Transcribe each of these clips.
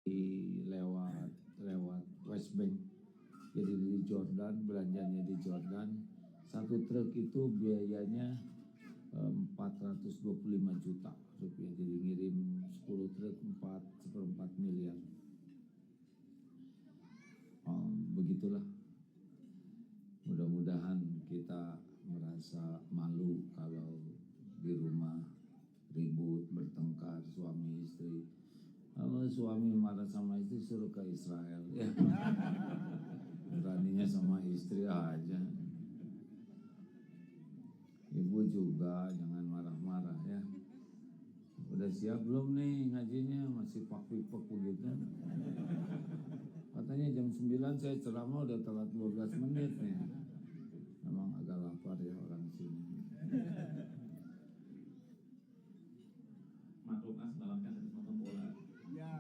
lewat West Bank. Jadi di Jordan, belanjanya di Jordan, satu truk itu biayanya 425 juta rupiah. Jadi ngirim 10 truk 4,4 miliar. Begitulah. Mudah-mudahan kita merasa malu kalau di rumah ribut, bertengkar suami istri. Kalau suami marah sama istri suruh ke Israel, ya. Beraninya sama istri aja. Ibu juga jangan marah-marah ya. Udah siap belum nih ngajinya? Masih pak-pipek begitu. Katanya jam 9 saya ceramah udah telat 12 menit nih. Memang agak lapar ya orang sini. Maklum semalam kan habis nonton bola. Ya.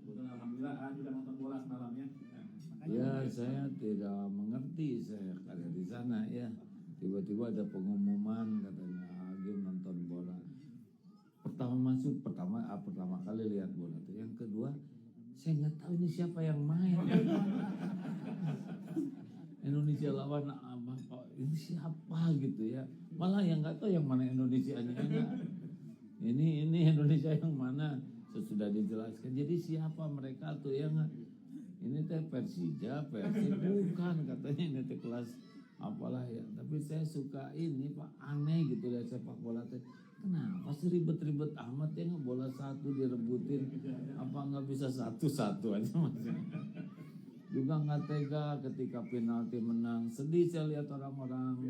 Betul, alhamdulillah sudah nonton bola semalamnya. Ya saya tidak mengerti, saya ada di sana ya. Tiba-tiba ada pengumuman katanya Agim nonton bola. Pertama kali lihat bola tuh. Yang kedua saya nggak tahu ini siapa yang main. Indonesia lawan apa? Ini siapa gitu ya? Malah yang nggak tahu yang mana Indonesianya. Ini Indonesia yang mana? Sesudah dijelaskan. Jadi siapa mereka tuh yang ini teh Persija, Persib bukan katanya ini teh kelas apalah ya. Tapi saya suka ini Pak, aneh gitu lihat sepak bola teh. Kenapa sih ribet-ribet amat ya, nggak bola satu direbutin, apa nggak bisa satu-satu aja maksudnya. Juga nggak tega ketika penalti menang, sedih saya lihat orang-orang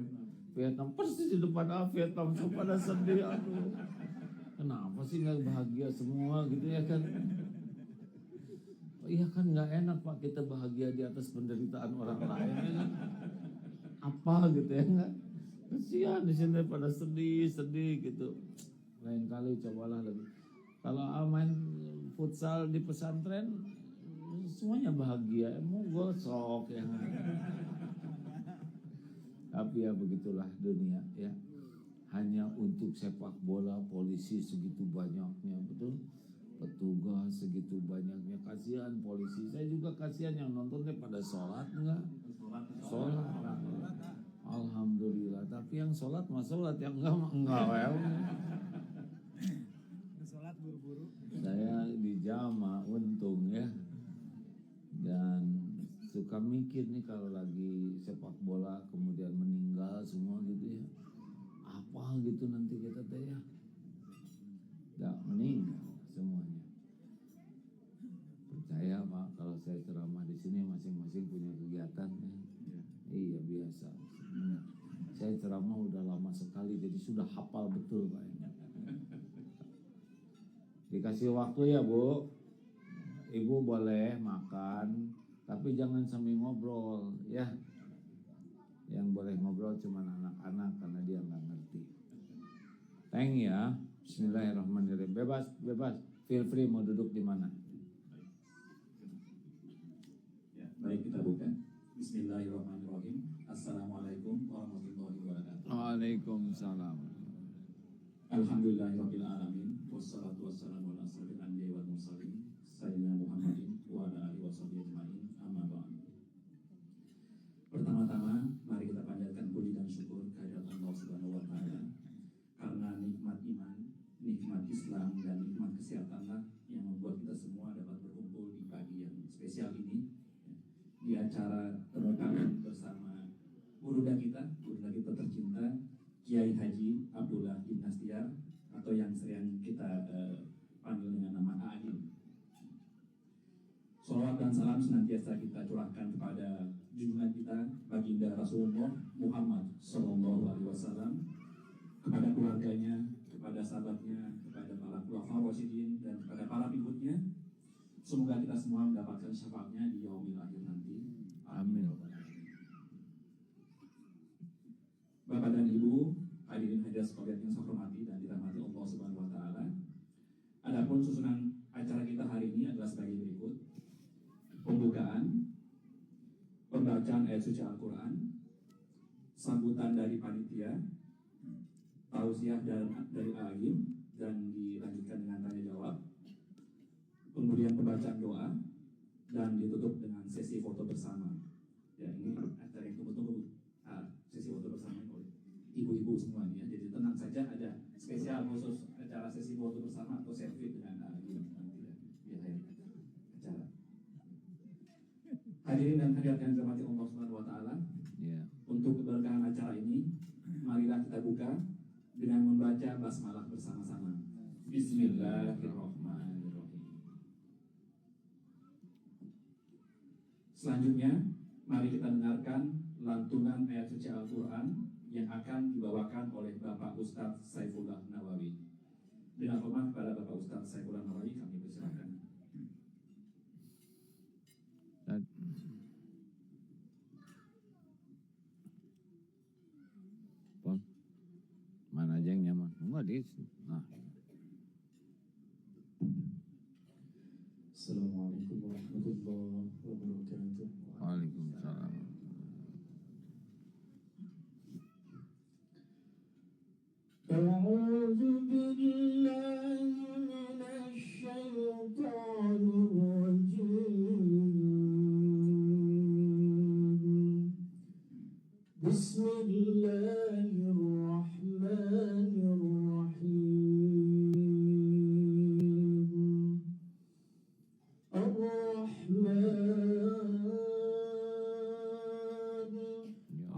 Vietnam persis di depan Vietnam so pada sedih, aduh. Kenapa sih nggak bahagia semua gitu ya kan? Iya kan nggak enak Pak kita bahagia di atas penderitaan orang lain ya kan? Apa gitu ya nggak? Kasihan di sini pada sedih gitu. Lain kali cobalah lebih. Kalau main futsal di pesantren semuanya bahagia, mau gosok ya. Tapi ya begitulah dunia ya. Hanya untuk sepak bola polisi segitu banyaknya, betul? Petugas segitu banyaknya, kasihan polisi. Saya juga kasihan yang nontonnya pada sholat enggak? Sholat. Alhamdulillah. Tapi yang sholat mah sholat, yang enggak well. Sholat buru-buru. Saya di jamaah untung ya. Dan suka mikir nih kalau lagi sepak bola kemudian meninggal semua gitu ya. Apa gitu nanti kita teh ya. Enggak meninggal semuanya. Percaya Pak kalau saya ceramah di sini masing-masing punya kegiatan ya. Iya biasa. Benar. Saya ceramah udah lama sekali jadi sudah hafal betul Pak. Dikasih waktu ya Bu. Ibu boleh makan tapi jangan sambil ngobrol ya. Yang boleh ngobrol cuma anak-anak karena dia nggak ngerti. Thank ya. Bismillahirrahmanirrahim. Bebas. Feel free mau duduk di mana. Ya, baik kita buka. Bismillahirrahmanirrahim. Assalamualaikum warahmatullahi wabarakatuh. Waalaikumsalam. Alhamdulillahirabbil alamin. Wassalatu wassalamu ala asyrofil anbiya'i wal mursalin sayyidina Muhammadin wa ala alihi washabihi ajmain. Amma ba'd. Pertama-tama mari kita panjatkan puji dan syukur kehadirat Allah Subhanahu wa taala karena nikmat iman, nikmat Islam dan nikmat kesehatanlah yang membuat kita semua dapat berkumpul di pagi yang spesial ini di acara temu kami bersama guru kita tercinta Kiai Haji Abdullah bin Nastiar atau yang sering kita panggil dengan nama Agim. Salawat dan salam senantiasa kita curahkan kepada junjungan kita baginda Rasulullah Muhammad SAW, kepada keluarganya, kepada sahabatnya, kepada para khulafaur rasyidin dan kepada para pengikutnya. Semoga kita semua mendapatkan syafaatnya di yaumil akhir nanti. Amin. Bapak dan Ibu, hadirin hadirat sekalian yang saya hormati dan dirahmati Allah Subhanahu wa taala. Adapun susunan acara kita hari ini adalah sebagai berikut. Pembukaan, pembacaan ayat suci Al-Qur'an, sambutan dari panitia, tausiah dari Agim dan dilanjutkan dengan tanya jawab. kemudian pembacaan doa, dan ditutup dengan sesi foto bersama. Ya, ini acara yang tunggu-tunggu, sesi foto bersama oleh ibu-ibu semua ini ya. Jadi tenang saja, ada spesial khusus acara sesi foto bersama atau selfie dengan nanti di akhir acara. Hadirin dan hadirat yang dirahmati Allah Subhanahu wa taala. Ya. Untuk keberkahan acara ini, marilah kita buka dengan membaca basmalah bersama-sama. Bismillahirrahmanirrahim. Selanjutnya, mari kita dengarkan lantunan ayat suci Al-Quran yang akan dibawakan oleh Bapak Ustadz Saifullah Nawawi. Dengan hormat kepada Bapak Ustadz Saifullah Nawawi, kami persilakan. Pon, mana aja yang nyaman? Enggak di. Nah. Assalamualaikum warahmatullahi wabarakatuh. Waalaikumsalam. أعوذ بالله من الشيطان الرجيم بسم الله الرحمن الرحيم الرحمن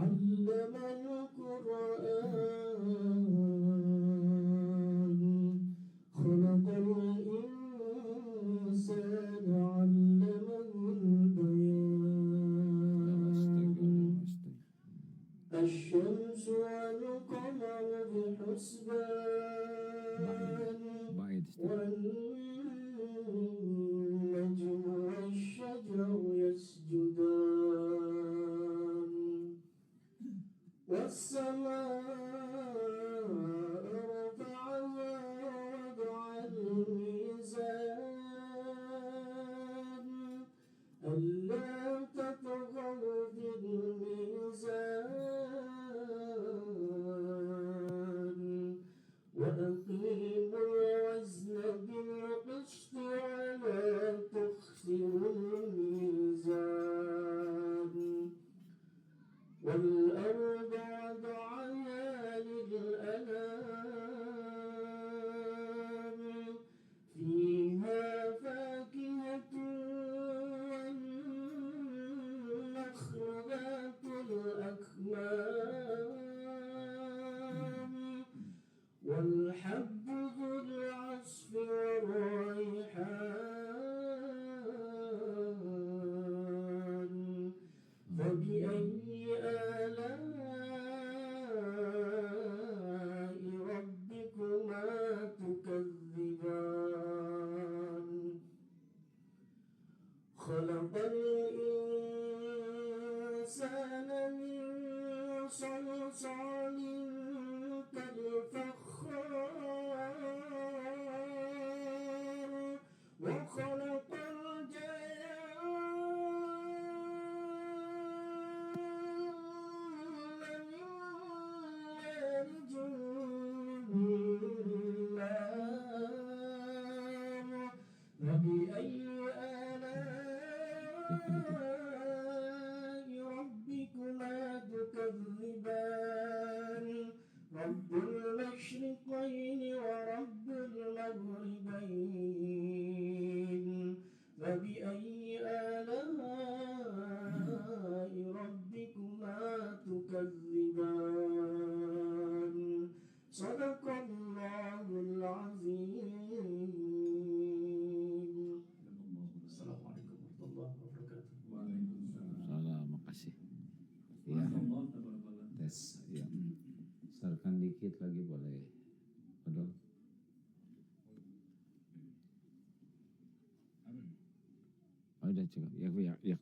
علم القرآن خلق الإنسان علمه البيان الشمس والقمر بحسبان والنجم والشجر يسجدان والسماء رفعها ووضع الميزان ألا تطغوا في الميزان وأقيموا الوزن بالقسط ولا تخسروا الميزان والأرض وضعها للأنام فيها فاكهة والنخل ذات الأكمام والحب ذو العصف والريحان فبأي آلاء ربكما تكذبان خلق الإنسان من صلصال كالفخار وخلق الجان فبأي آلاء ربكما تكذبان رب المشرقين ورب المغربين فبأي آلاء ربكما تكذبان صدق الله العظيم. Assalamualaikum warahmatullahi wabarakatuh. Salam, makasih. Ya. Tes, ya. Sarkan dikit lagi boleh. Betul. Oh, udah cukup. Ya.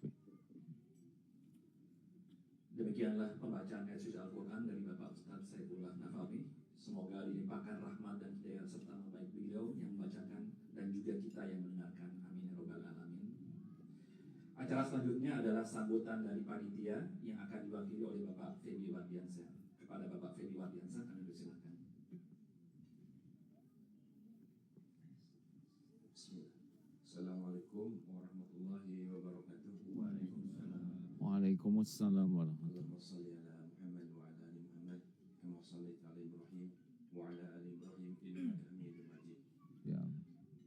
Demikianlah pembacaan ayat suci Al-Quran dari Bapak Ustadz Saifullah Nawawi. Semoga dilimpahkan rahmat dan hidayah serta baik beliau yang membacakan dan juga kita yang mendengarkan. Amin ya robbal alamin. Acara selanjutnya adalah sambutan dari panitia yang akan diwakili oleh Bapak Feby Wardiansyah. Kepada Bapak Feby Wardiansyah kami persilakan. Bismillah. Assalamualaikum warahmatullahi wabarakatuh. Waalaikumsalam warahmatullahi Allahumma salli ala Muhammad wa ala ali Muhammad kama shallaita ala Ibrahim wa ala ali Ibrahim innaka Hamidum Majid. Ya.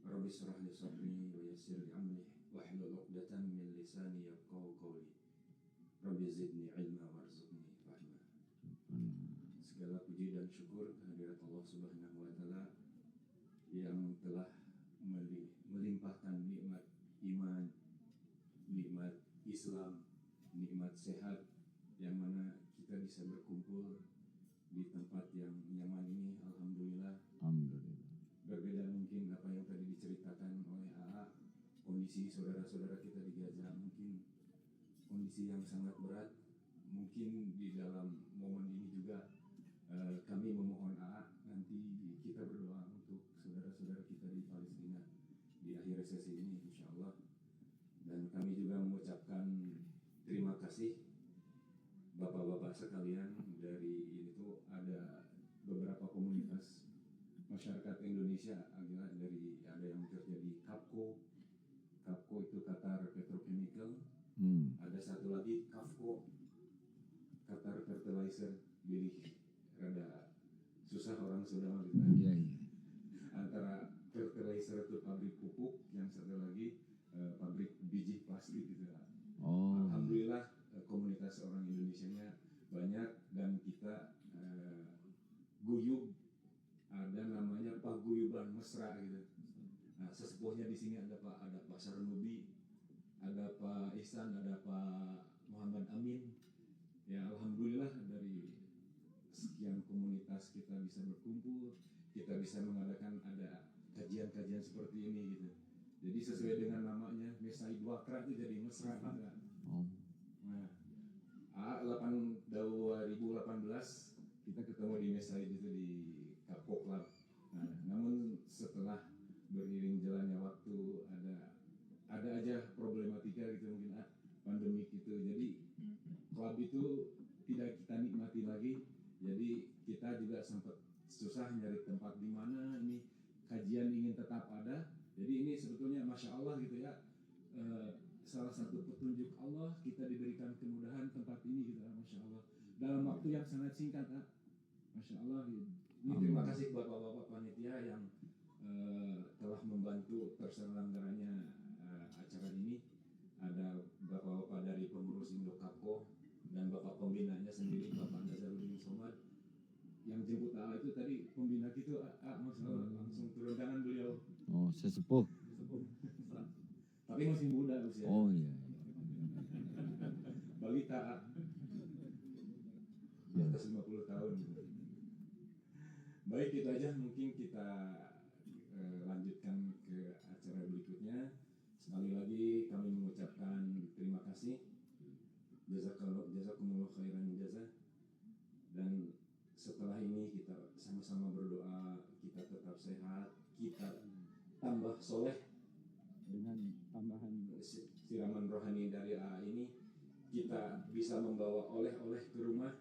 Rabbi shrah li sadri wa yassir li amri wahlul 'uqdatam min lisani yafqahu qawli. Rabbi zidni ilma warzuqni rahmah. Segala puji dan syukur kehadirat Allah Subhanahu wa taala yang telah melimpahkan nikmat iman, nikmat Islam, nikmat sehat, yang mana kita bisa berkumpul di tempat yang nyaman ini. Alhamdulillah. Alhamdulillah. Berbeda mungkin apa yang tadi diceritakan oleh AA, kondisi saudara-saudara kita di Gaza mungkin kondisi yang sangat berat. Mungkin di dalam momen ini juga kami memohon AA nanti kita berdoa untuk saudara-saudara kita di Palestina di akhir sesi ini insya Allah. Dan kami juga mengucapkan terima kasih bapak-bapak sekalian. Dari itu ada beberapa komunitas masyarakat Indonesia, ada yang kerja di Kapco itu Qatar Petrochemical, ada satu lagi Kafco Qatar Fertilizer. Jadi rada susah orang Sunda gitu. Iya, iya. Antara fertilizer itu pabrik pupuk, yang satu lagi pabrik biji plastik gitu. Oh. Alhamdulillah komunitas orang Indonesianya banyak dan kita guyub, ada namanya paguyuban mesra gitu. Nah, sesepuhnya di sini ada Pak Sarnubi, ada Pak Ihsan, ada Pak Muhammad Amin. Ya alhamdulillah dari sekian komunitas kita bisa berkumpul, kita bisa mengadakan ada kajian-kajian seperti ini gitu. Jadi sesuai dengan namanya Mesai Dwakra itu jadi mesra gitu. Oh. Nah, 2018 kita ketemu di Mesai itu di Kapco Club. Nah, namun setelah beriring jalannya waktu ada aja problematika gitu, mungkin pandemik itu. Jadi klub itu tidak kita nikmati lagi. Jadi kita juga sempat susah nyari tempat di mana ini kajian ingin tetap ada. Jadi ini sebetulnya Masya Allah gitu ya, salah satu petunjuk Allah kita diberikan kemudahan tempat ini gitu, Masya Allah. Dalam waktu yang sangat singkat, Masya Allah. Gitu. Ini terima kasih buat bapak-bapak panitia yang telah membantu terselenggaranya acara ini. Ada bapak-bapak dari pengurus Indokapco dan bapak pembinanya sendiri, Bapak Nazarudin Somad. Yang jemput AA itu tadi pembina gitu, Masya Allah, langsung turun tangan beliau. Oh, sesepuh. Tapi masih muda usia. Oh iya. Balita di atas 50 tahun. Baik, itu aja mungkin kita lanjutkan ke acara berikutnya. Sekali lagi kami mengucapkan terima kasih. Jazakumullah khairan jazah. Dan setelah ini kita sama-sama berdoa, kita tetap sehat, kita tambah soleh dengan tambahan siraman rohani dari AA ini. Kita bisa membawa oleh-oleh ke rumah,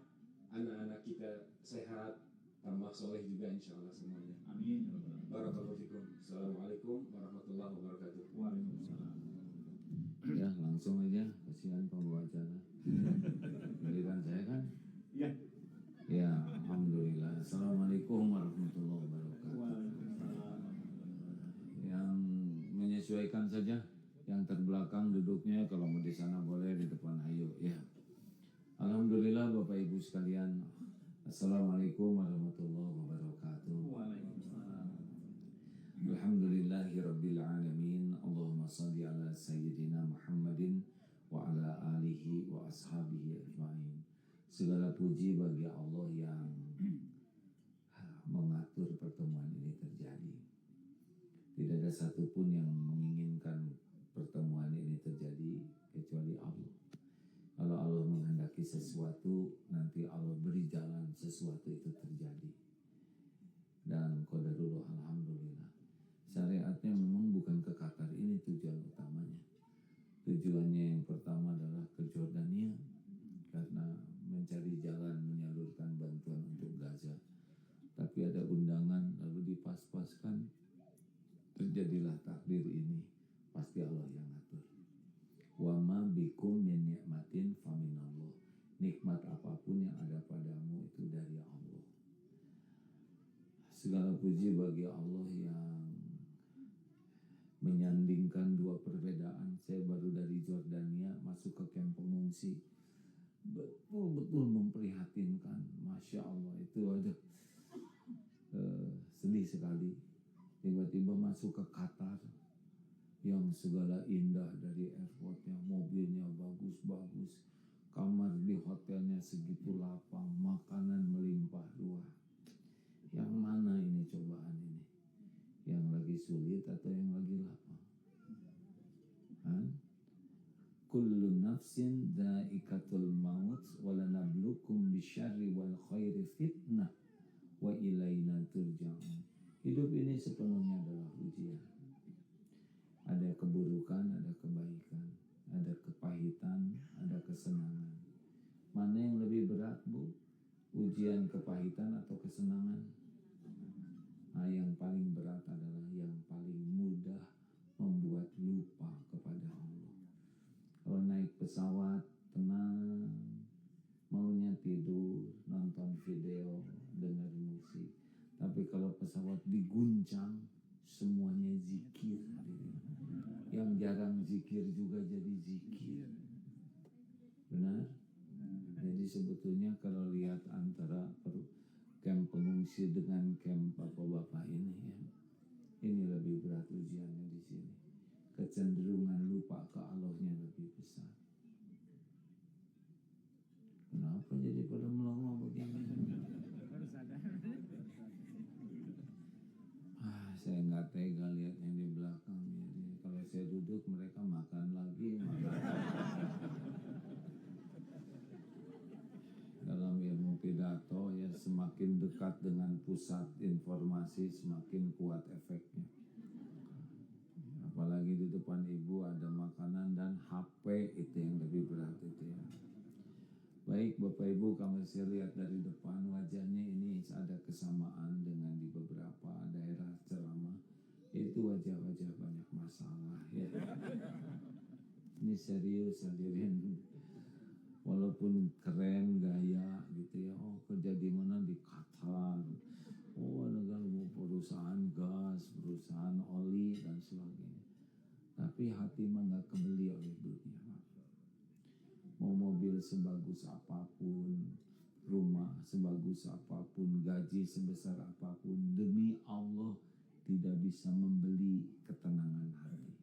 anak-anak kita sehat, tambah soleh juga insya Allah semuanya. Amin. Barakallahu fikum. Assalamualaikum warahmatullahi wabarakatuh. Waalaikumsalam. Ya, langsung aja, kasihan pembawa acara. Giliran saya kan? Ya. Ya, alhamdulillah. Assalamualaikum warahmatullahi wabarakatuh. Yang menyesuaikan saja, yang terbelakang duduknya, kalau mau di sana boleh, di depan ayo. Ya. Alhamdulillah Bapak Ibu sekalian. Assalamualaikum warahmatullahi wabarakatuh. Alhamdulillahirabbil alamin. Allahumma shalli ala sayyidina Muhammadin wa ala alihi wa ashabihi ajmain. Segala puji bagi Allah yang mengatur pertemuan ini terjadi. Tidak ada satupun yang menginginkan pertemuan ini terjadi kecuali Allah. Kalau Allah menghendaki sesuatu, nanti Allah beri jalan sesuatu itu terjadi. Dan qadarullah, alhamdulillah. Syariatnya memang bukan ke Qatar, ini tujuan utamanya. Tujuannya yang pertama adalah ke Jordania, karena mencari jalan menyalurkan bantuan untuk Gaza. Tapi ada undangan lalu dipas-paskan, terjadilah takdir ini pas Segala puji bagi Allah yang menyandingkan dua perbedaan. Saya baru dari Jordania masuk ke kamp pengungsi, betul-betul memprihatinkan. Masya Allah, itu ada sedih sekali. Tiba-tiba masuk ke Qatar yang segala indah, dari airportnya, mobilnya bagus-bagus, kamar di hotelnya segitu lapang, makanan melimpah ruah. Yang mana ini cobaan ini? Yang lagi sulit atau yang lagi lapang? Kullu nafsin dha'iqatul maut walanablukum bisyarri wal khairi fitnah wa ilaina turja'un. Hidup ini sepenuhnya adalah ujian. Ada keburukan, ada kebaikan, ada kepahitan, ada kesenangan. Mana yang lebih berat, Bu? Ujian kepahitan atau kesenangan? Nah, yang paling berat adalah yang paling mudah membuat lupa kepada Allah. Kalau naik pesawat tenang, maunya tidur, nonton video, dengar musik. Tapi kalau pesawat diguncang, semuanya zikir. Yang jarang zikir juga jadi zikir. Benar? Jadi sebetulnya kalau lihat antara kamp pengungsi dengan kamp bapak-bapak ini, ya, ini lebih berat ujiannya di sini. Kecenderungan lupa ke Allahnya lebih besar. Kenapa jadi pada melongo begini? Saya nggak tega lihat yang di belakang. Jadi kalau saya duduk, mereka makan lagi. Dalam ilmu pidato, ya, semakin dekat dengan pusat informasi semakin kuat efeknya. Apalagi di depan ibu ada makanan dan HP, itu yang lebih berat itu, ya. Baik Bapak Ibu, kalau saya lihat dari depan wajahnya ini ada kesamaan dengan di beberapa daerah ceramah, itu wajah-wajah banyak masalah, ya. Ini serius hadirin. Walaupun keren gaya gitu, ya, oh kerja di mana, di Qatar, oh negara perusahaan gas, perusahaan oli dan sebagainya, tapi hati mah nggak kebeli oleh dunia. Mau mobil sebagus apapun, rumah sebagus apapun, gaji sebesar apapun, demi Allah tidak bisa membeli ketenangan hati.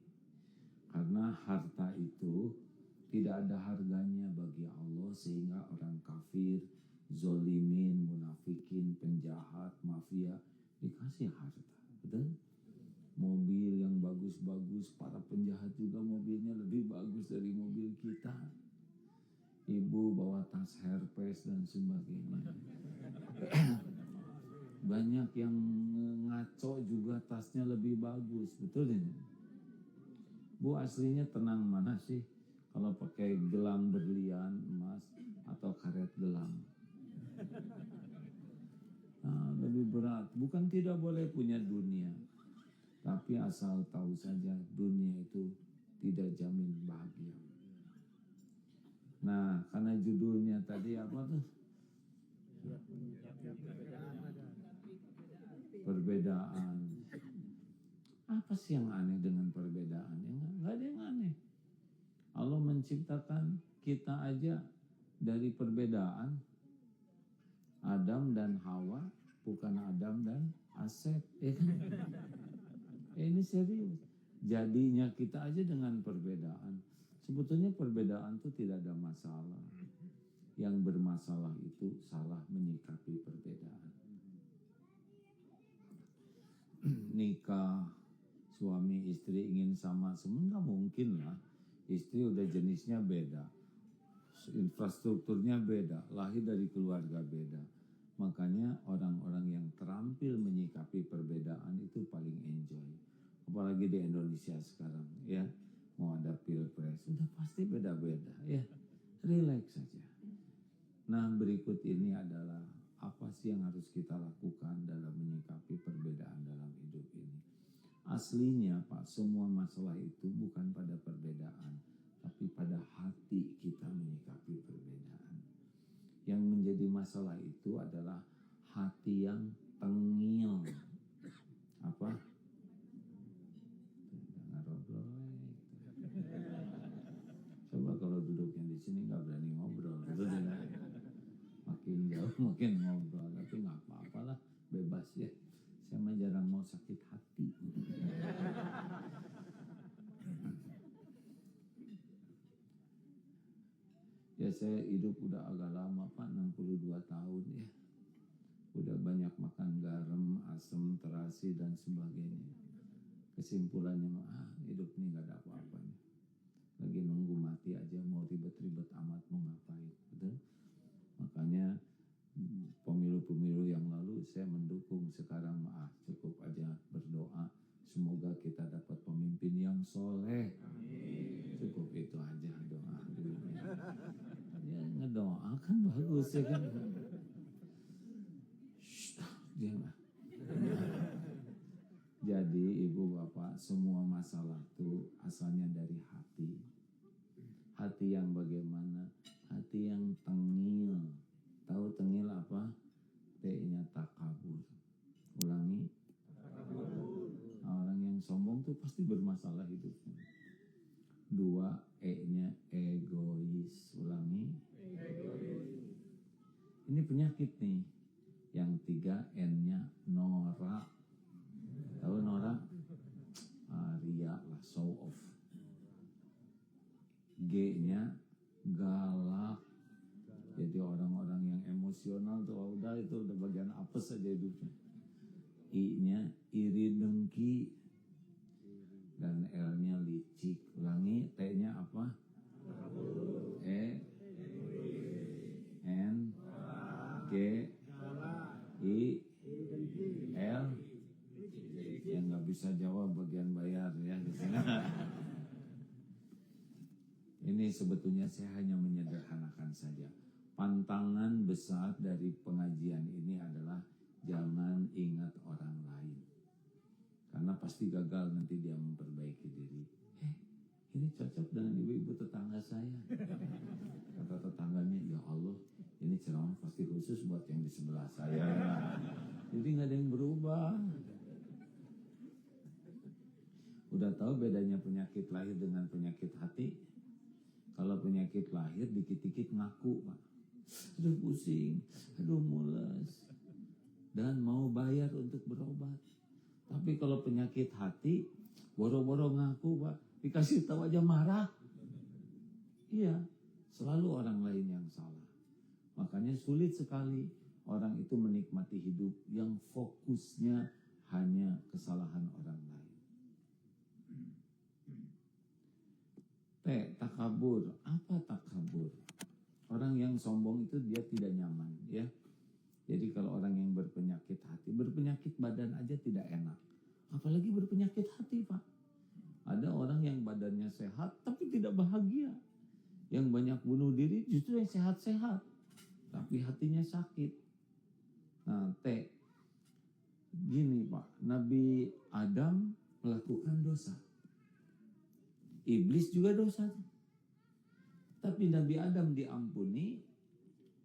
Karena harta itu tidak ada harganya bagi Allah, sehingga orang kafir, zolimin, munafikin, penjahat, mafia dikasih harta. Betul? Mobil yang bagus-bagus, para penjahat juga mobilnya lebih bagus dari mobil kita. Ibu bawa tas Hermes dan sebagainya. Banyak yang ngaco juga tasnya lebih bagus. Betul ini? Bu, aslinya tenang mana sih? Kalau pakai gelang berlian emas atau karet gelang, nah, lebih berat. Bukan tidak boleh punya dunia, tapi asal tahu saja dunia itu tidak jamin bahagia. Nah, karena judulnya tadi apa tuh? Perbedaan. Apa sih yang aneh dengan perbedaan? Enggak ada yang aneh. Allah menciptakan kita aja dari perbedaan. Adam dan Hawa, bukan Adam dan Asep, ya kan? Ini serius. Jadinya kita aja dengan perbedaan. Sebetulnya perbedaan itu tidak ada masalah. Yang bermasalah itu salah menyikapi perbedaan. Nikah, suami istri ingin sama, nggak mungkin lah. Istri udah jenisnya beda, infrastrukturnya beda, lahir dari keluarga beda. Makanya orang-orang yang terampil menyikapi perbedaan itu paling enjoy. Apalagi di Indonesia sekarang, ya. Mau ada pilpres, sudah pasti beda-beda, ya. Relax saja. Nah, berikut ini adalah apa sih yang harus kita lakukan dalam menyikapi perbedaan dalam hidup ini. Aslinya Pak, semua masalah itu bukan pada perbedaan, tapi pada hati kita menyikapi perbedaan. Yang menjadi masalah itu adalah hati yang tengil. mungkin ngobrol, tapi nggak apa-apalah, bebas ya. Saya mah jarang mau sakit hati. Ya saya hidup udah agak lama Pak, 62 tahun ya. Udah banyak makan garam, asam, terasi dan sebagainya. Kesimpulannya hidup ini gak ada apa-apanya. Lagi nunggu mati aja, mau ribet-ribet amat mau ngapain, betul? Makanya pemilu-pemilu yang lalu saya mendukung, sekarang cukup aja berdoa semoga kita dapat pemimpin yang soleh. Cukup itu aja doa dulu. Ya ngedoa kan bagus ya kan. Diam. Jadi ibu bapak, semua masalah itu asalnya dari hati. Hati yang bagaimana? Hati yang tengil. Tahu tengil apa? T-nya takabur. Ulangi. Nah, orang yang sombong tuh pasti bermasalah hidupnya. 2, E-nya egois. Ulangi. Ini penyakit nih. Yang 3, N-nya norak. Tahu norak? Ria lah, show off. G-nya galak. Jadi orang-orang yang emosional tuh udah itu udah bagian apes saja hidupnya. I-nya iri dengki. Dan L-nya licik. Ulangi, T-nya apa? E, N, G, I, L. Yang nggak bisa jawab bagian bayar ya di sana. Ini sebetulnya saya hanya menyederhanakan saja. Pantangan besar dari pengajian ini adalah jangan ingat orang lain. Karena pasti gagal nanti dia memperbaiki diri. Ini cocok dengan ibu-ibu tetangga saya. Kata tetangganya, ya Allah, ini ceramah pasti khusus buat yang di sebelah saya. Jadi nggak ada yang berubah. Udah tahu bedanya penyakit lahir dengan penyakit hati? Kalau penyakit lahir dikit-dikit ngaku, Pak. Aduh pusing, aduh mules, dan mau bayar untuk berobat. Tapi kalau penyakit hati, boro-boro ngaku, Pak, dikasih tahu aja marah. Iya, selalu orang lain yang salah. Makanya sulit sekali orang itu menikmati hidup yang fokusnya hanya kesalahan orang lain. Takabur. Apa takabur? Orang yang sombong itu dia tidak nyaman, ya. Jadi kalau orang yang berpenyakit hati, berpenyakit badan aja tidak enak. Apalagi berpenyakit hati, Pak. Ada orang yang badannya sehat tapi tidak bahagia. Yang banyak bunuh diri justru yang sehat-sehat, tapi hatinya sakit. Nah, gini Pak, Nabi Adam melakukan dosa. Iblis juga dosa. Tapi Nabi Adam diampuni,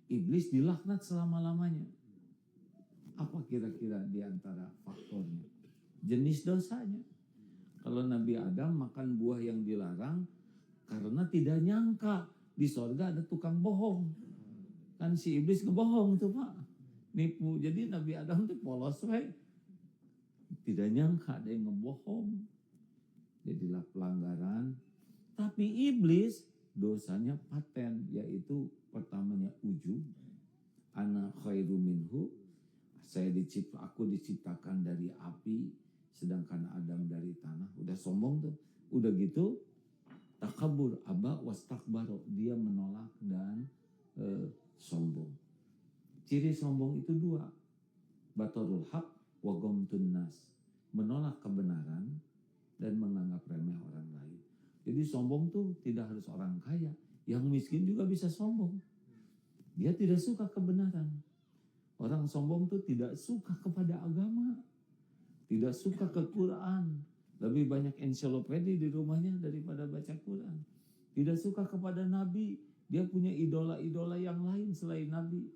iblis dilaknat selama-lamanya. Apa kira-kira di antara faktornya? Jenis dosanya. Kalau Nabi Adam makan buah yang dilarang karena tidak nyangka di sorga ada tukang bohong. Kan si iblis ngebohong tuh Pak. Nipu. Jadi Nabi Adam tuh polos we. Tidak nyangka ada yang ngebohong. Jadilah pelanggaran. Tapi iblis dosanya paten, yaitu pertamanya ujub. Ana khairu minhu. Aku diciptakan dari api, sedangkan Adam dari tanah. Udah sombong tuh. Udah gitu takabur, aba wastakbaro, dia menolak dan sombong. Ciri sombong itu 2. Batarul haq wa ghamtun nas. Menolak kebenaran dan menganggap remeh orang lain. Jadi sombong tuh tidak harus orang kaya. Yang miskin juga bisa sombong. Dia tidak suka kebenaran. Orang sombong tuh tidak suka kepada agama. Tidak suka ke Quran. Lebih banyak ensiklopedi di rumahnya daripada baca Quran. Tidak suka kepada Nabi. Dia punya idola-idola yang lain selain Nabi.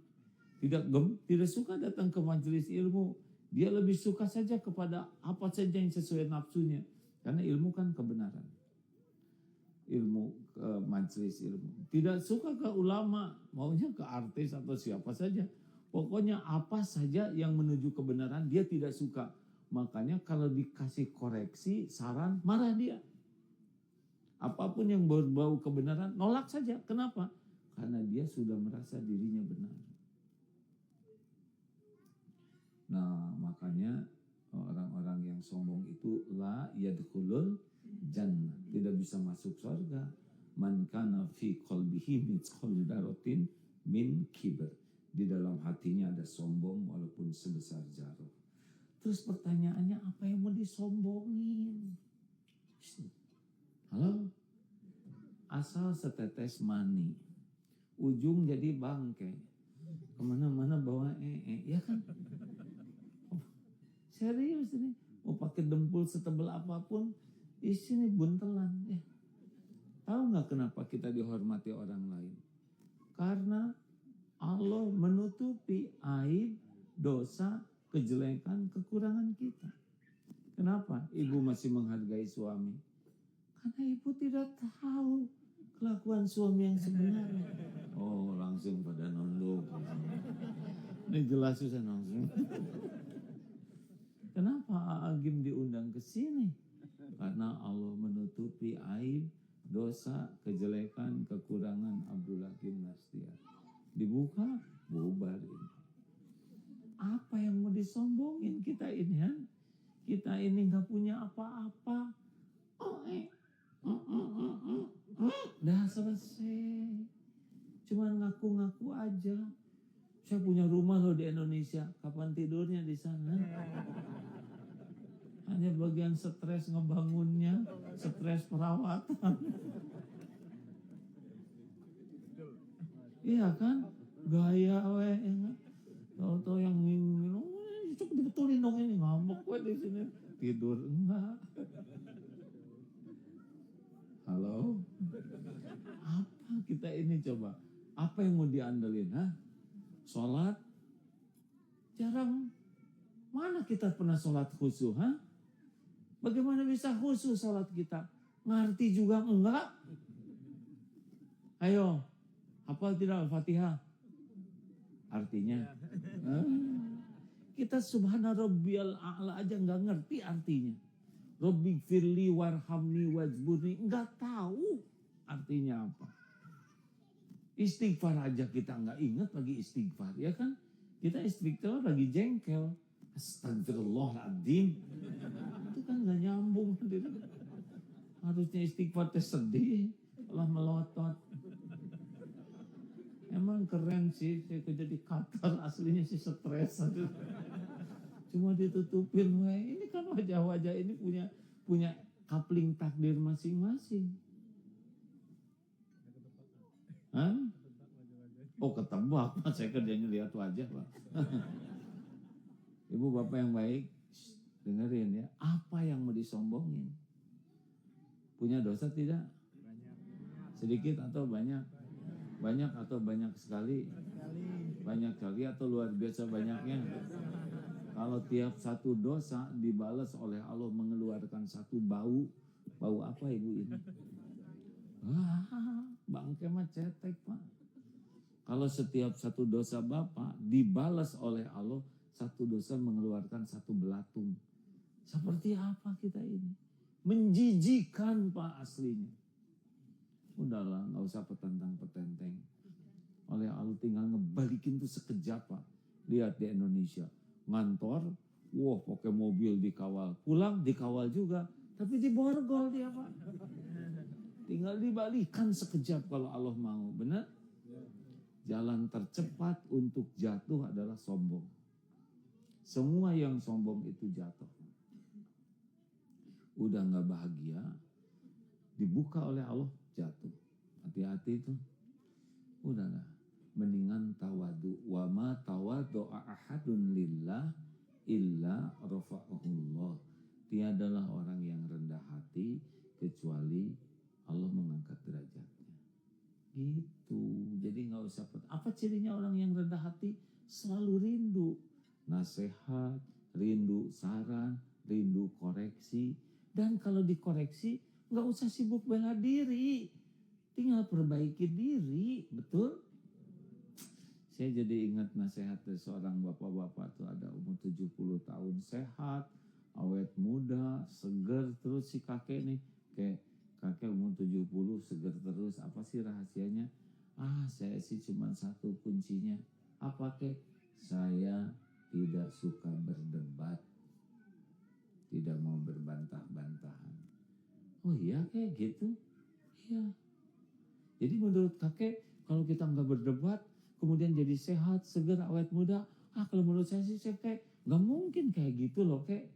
Tidak suka datang ke majelis ilmu. Dia lebih suka saja kepada apa saja yang sesuai nafsunya. Karena ilmu kan kebenaran. Ilmu majelis ilmu. Tidak suka ke ulama. Maunya ke artis atau siapa saja. Pokoknya apa saja yang menuju kebenaran dia tidak suka. Makanya kalau dikasih koreksi, saran, marah dia. Apapun yang berbau kebenaran, nolak saja. Kenapa? Karena dia sudah merasa dirinya benar. Nah, makanya orang-orang yang sombong itu la yadkhulul jannah, tidak bisa masuk surga. Man kana fi qalbihi mithqal dzarratin min kibr. Di dalam hatinya ada sombong walaupun sebesar zarah. Terus pertanyaannya, apa yang mau disombongin? Halo? Asal setetes mani, ujung jadi bangke, kemana-mana bawa ya kan? Oh, serius ini, mau pakai dempul setebal apapun, isinya buntelan. Ya. Tahu nggak kenapa kita dihormati orang lain? Karena Allah menutupi aib, dosa, kejelekan, kekurangan kita. Kenapa ibu masih menghargai suami? Karena ibu tidak tahu kelakuan suami yang sebenarnya. Oh, langsung pada nunduk. Ini jelas susah langsung. Kenapa Agim diundang ke sini? Karena Allah menutupi aib, dosa, kejelekan, kekurangan Abdullah bin Nastia. Dibuka, bubar ini. Apa yang mau disombongin kita ini? Han? Kita ini nggak punya apa-apa. Dah selesai. Cuman ngaku-ngaku aja. Saya punya rumah loh di Indonesia. Kapan tidurnya di sana? Hanya bagian stres ngebangunnya, stres perawatan. Iya kan? Gaya weh. Tahu-tahu yang minum, coba dibetulin dong ini, ngambek gue di sini. Tidur enggak. Halo? Apa kita ini coba? Apa yang mau diandelin? Ha? Sholat? Jarang. Mana kita pernah sholat khusyuk? Ha? Bagaimana bisa khusyuk sholat kita? Ngerti juga enggak? Ayo, hafal tidak Al-Fatihah? Artinya? Kita subhana rabbiyal a'la aja enggak ngerti artinya. Rabbi firli warhamni wajburni, enggak tahu artinya apa. Istighfar aja kita enggak ingat lagi istighfar, ya kan? Kita istighfar lagi jengkel. Astagfirullahaladzim. Itu kan enggak nyambung. Harusnya istighfar sedih, malah melotot. Emang keren sih, saya kerja di Qatar, aslinya sih stres. Cuma ditutupin, ini kan wajah-wajah ini punya coupling takdir masing-masing. Hah? Oh ketebak, saya kerjanya lihat wajah Pak. Ibu bapak yang baik, dengerin ya, apa yang mau disombongin? Punya dosa tidak? Sedikit atau banyak? Banyak atau banyak sekali? Banyak kali atau luar biasa banyaknya? Kalau tiap satu dosa dibalas oleh Allah mengeluarkan satu bau apa ibu ini? Bangke mah cetek Pak. Kalau setiap satu dosa bapak dibalas oleh Allah, satu dosa mengeluarkan satu belatung. Seperti apa kita ini? Menjijikan Pak aslinya. Udahlah, nggak usah petentang-petenteng. Oleh Allah tinggal ngebalikin tuh sekejap Pak. Lihat di Indonesia, ngantor, wah pakai mobil dikawal, pulang dikawal juga, tapi diborgol dia Pak. Tinggal dibalikan sekejap kalau Allah mau, benar? Jalan tercepat untuk jatuh adalah sombong. Semua yang sombong itu jatuh. Udah nggak bahagia, dibuka oleh Allah, jatuh. Hati-hati itu. Udahlah, mendingan tawadu. Wa ma tawadu'a ahadun lillah illa rafa'ahullah. Tiadalah orang yang rendah hati kecuali Allah mengangkat derajatnya. Gitu. Jadi nggak usah. Apa cirinya orang yang rendah hati? Selalu rindu nasihat, rindu saran, rindu koreksi. Dan kalau dikoreksi, nggak usah sibuk bela diri. Tinggal perbaiki diri, betul? Saya jadi ingat nasihat dari seorang bapak-bapak tuh, ada umur 70 tahun, sehat, awet muda, seger. Terus si kakek nih, kayak kakek umur 70 seger terus. Apa sih rahasianya? Saya sih cuma satu kuncinya. Apa kek? Saya tidak suka berdebat, tidak mau berbantah-bantahan. Oh iya kayak gitu? Iya. Jadi menurut kakek, kalau kita nggak berdebat, kemudian jadi sehat, segar, awet muda. Kalau menurut saya sih kayak nggak mungkin kayak gitu loh kek.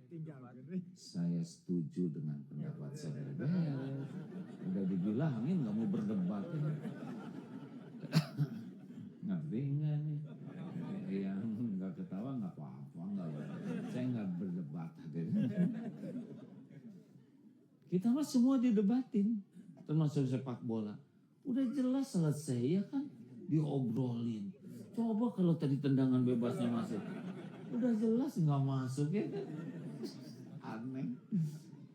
Saya setuju dengan pendapat saya. Udah dibilangin nggak mau berdebat. Ngerti nggak nih? Yang nggak ketawa nggak apa-apa, nggak. Saya nggak berdebat. Kita mah semua didebatin, termasuk sepak bola. Udah jelas selesai ya kan, diobrolin. Coba kalau tadi tendangan bebasnya masuk, udah jelas nggak masuk ya kan. Aneh.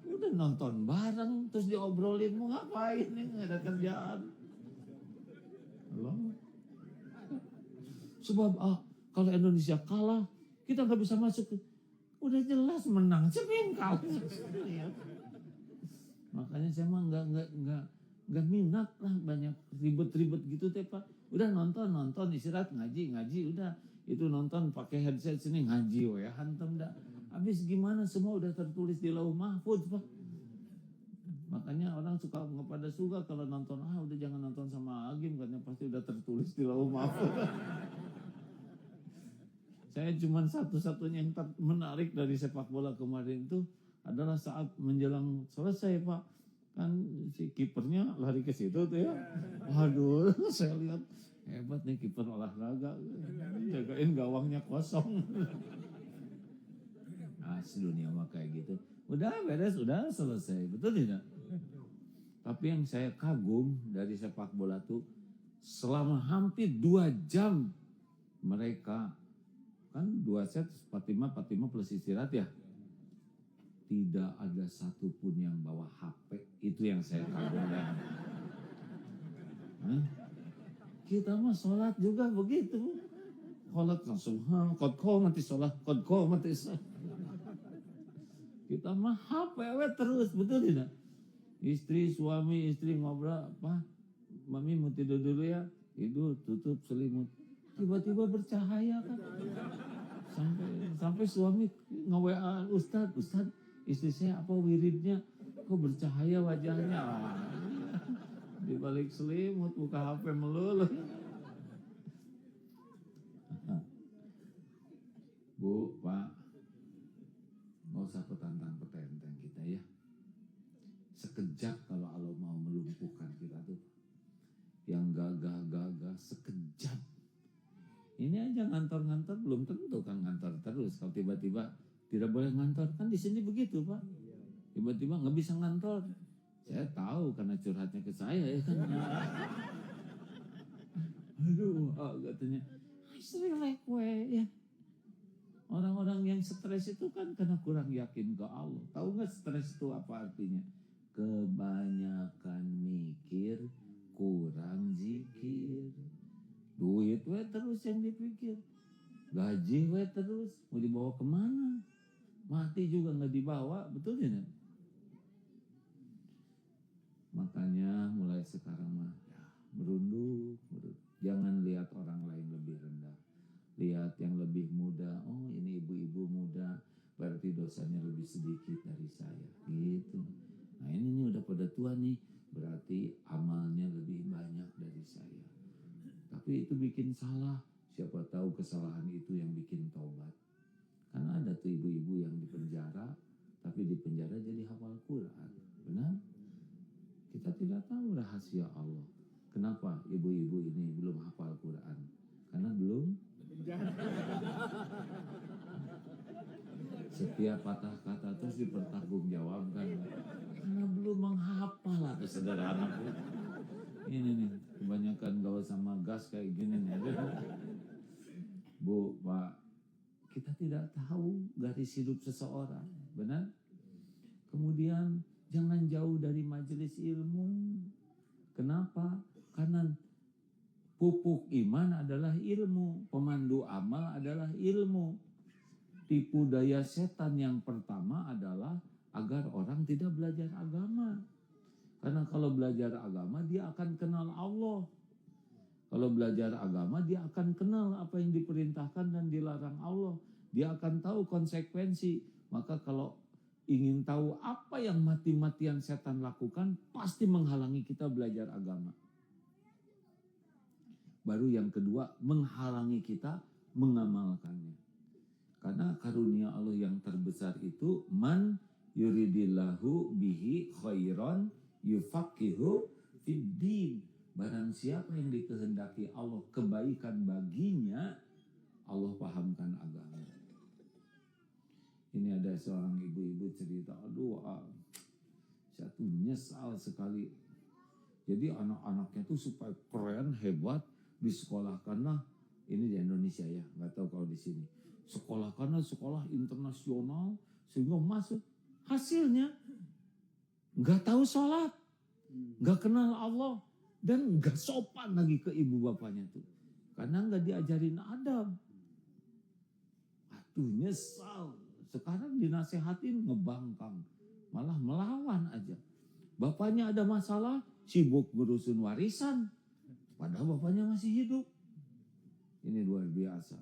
Udah nonton bareng terus diobrolin, mau ngapain nih, nggak ada kerjaan. Loh. Sebab kalau Indonesia kalah, kita nggak bisa masuk. Udah jelas menang, siapa yang kalah? Makanya saya mah nggak minat lah banyak ribet-ribet gitu teh Pak. Udah nonton istirahat ngaji udah itu nonton pakai headset sini ngaji ya hantem dah. Habis gimana semua udah tertulis di Lauh Mahfuz Pak. Makanya orang suka ngepada suka kalau nonton udah jangan nonton sama Agim karena pasti udah tertulis di Lauh Mahfuz. Saya cuma satu-satunya yang menarik dari sepak bola kemarin itu adalah saat menjelang selesai Pak, kan si kipernya lari ke situ tuh ya. Waduh, saya lihat hebat nih kiper olahraga, jagain gawangnya kosong. Dunia mah kayak gitu. Udah beres, udah selesai, betul tidak? Tapi yang saya kagum dari sepak bola tuh selama hampir 2 jam mereka kan 2 set 45 plus istirahat ya. Tidak ada satupun yang bawa HP. Itu yang saya kagumkan. Kita mah sholat juga begitu. Sholat langsung kodko mati sholat, kodko mati sholat. Kita mah HP terus, betul tidak? Istri, suami, istri ngobrol apa? Mami mau tidur dulu ya. Tidur, tutup selimut. Tiba-tiba bercahaya kan. Sampai suami nge-WA Ustad, istri saya apa wiridnya? Kok bercahaya wajahnya? Di balik selimut buka HP melulu. Bu, Pak, nggak usah petantang-petenteng kita ya. Sekejap kalau Allah mau melumpuhkan kita tuh, yang gagah-gagah sekejap. Ini aja ngantor-ngantor belum tentu kan ngantor terus. Kalau tiba-tiba tidak boleh ngantor, kan di sini begitu Pak. Tiba-tiba nggak bisa ngantor. Saya tahu karena curhatnya ke saya ya kan. Aduh, katanya istri lekwe ya. Orang-orang yang stres itu kan karena kurang yakin ke Allah. Tahu nggak stres itu apa artinya? Kebanyakan mikir, kurang zikir. Duit terus yang dipikir, gaji terus, mau dibawa kemana? Mati juga nggak dibawa, betul tidak? Makanya mulai sekarang mah merunduk. Jangan lihat orang lain lebih rendah, lihat yang lebih muda. Oh ini ibu-ibu muda, berarti dosanya lebih sedikit dari saya, gitu. Nah ini udah pada tua nih, berarti amalnya lebih banyak dari saya. Tapi itu bikin salah. Siapa tahu kesalahan itu yang bikin taubat. Karena ada tuh ibu-ibu yang di penjara, tapi di penjara jadi hafal Quran. Benar? Kita tidak tahu rahasia Allah. Kenapa ibu-ibu ini belum hafal Quran? Karena belum. Setiap patah kata terus dipertanggungjawabkan. Karena belum menghafal lah sederhana. Ini nih, kebanyakan gaul sama gas kayak gini nih. Bu, Pak, kita tidak tahu garis hidup seseorang, benar? Kemudian jangan jauh dari majelis ilmu. Kenapa? Karena Pupuk iman adalah ilmu, pemandu amal adalah ilmu. Tipu daya setan yang pertama adalah agar orang tidak belajar agama. Karena kalau belajar agama dia akan kenal Allah. Kalau belajar agama dia akan kenal apa yang diperintahkan dan dilarang Allah. Dia akan tahu konsekuensi. Maka kalau ingin tahu apa yang mati-matian setan lakukan, pasti menghalangi kita belajar agama. Baru yang kedua, menghalangi kita mengamalkannya. Karena karunia Allah yang terbesar itu, man yuridillahu bihi khairan yufaqihu fiddin. Barang siapa yang dikehendaki Allah kebaikan baginya, Allah pahamkan agama. Ini ada seorang ibu-ibu cerita, aduh, saya tuh nyesal sekali. Jadi anak-anaknya tuh supaya keren, hebat, disekolahkanlah, ini di Indonesia ya, nggak tahu kalau di sini. Sekolahkanlah sekolah internasional sehingga masuk. Hasilnya nggak tahu sholat, nggak kenal Allah, dan nggak sopan lagi ke ibu bapaknya tuh, karena nggak diajarin adab. Aduh, nyesal. Sekarang dinasehatin ngebangkang, malah melawan aja. Bapaknya ada masalah, sibuk ngurusin warisan, padahal bapaknya masih hidup. Ini luar biasa.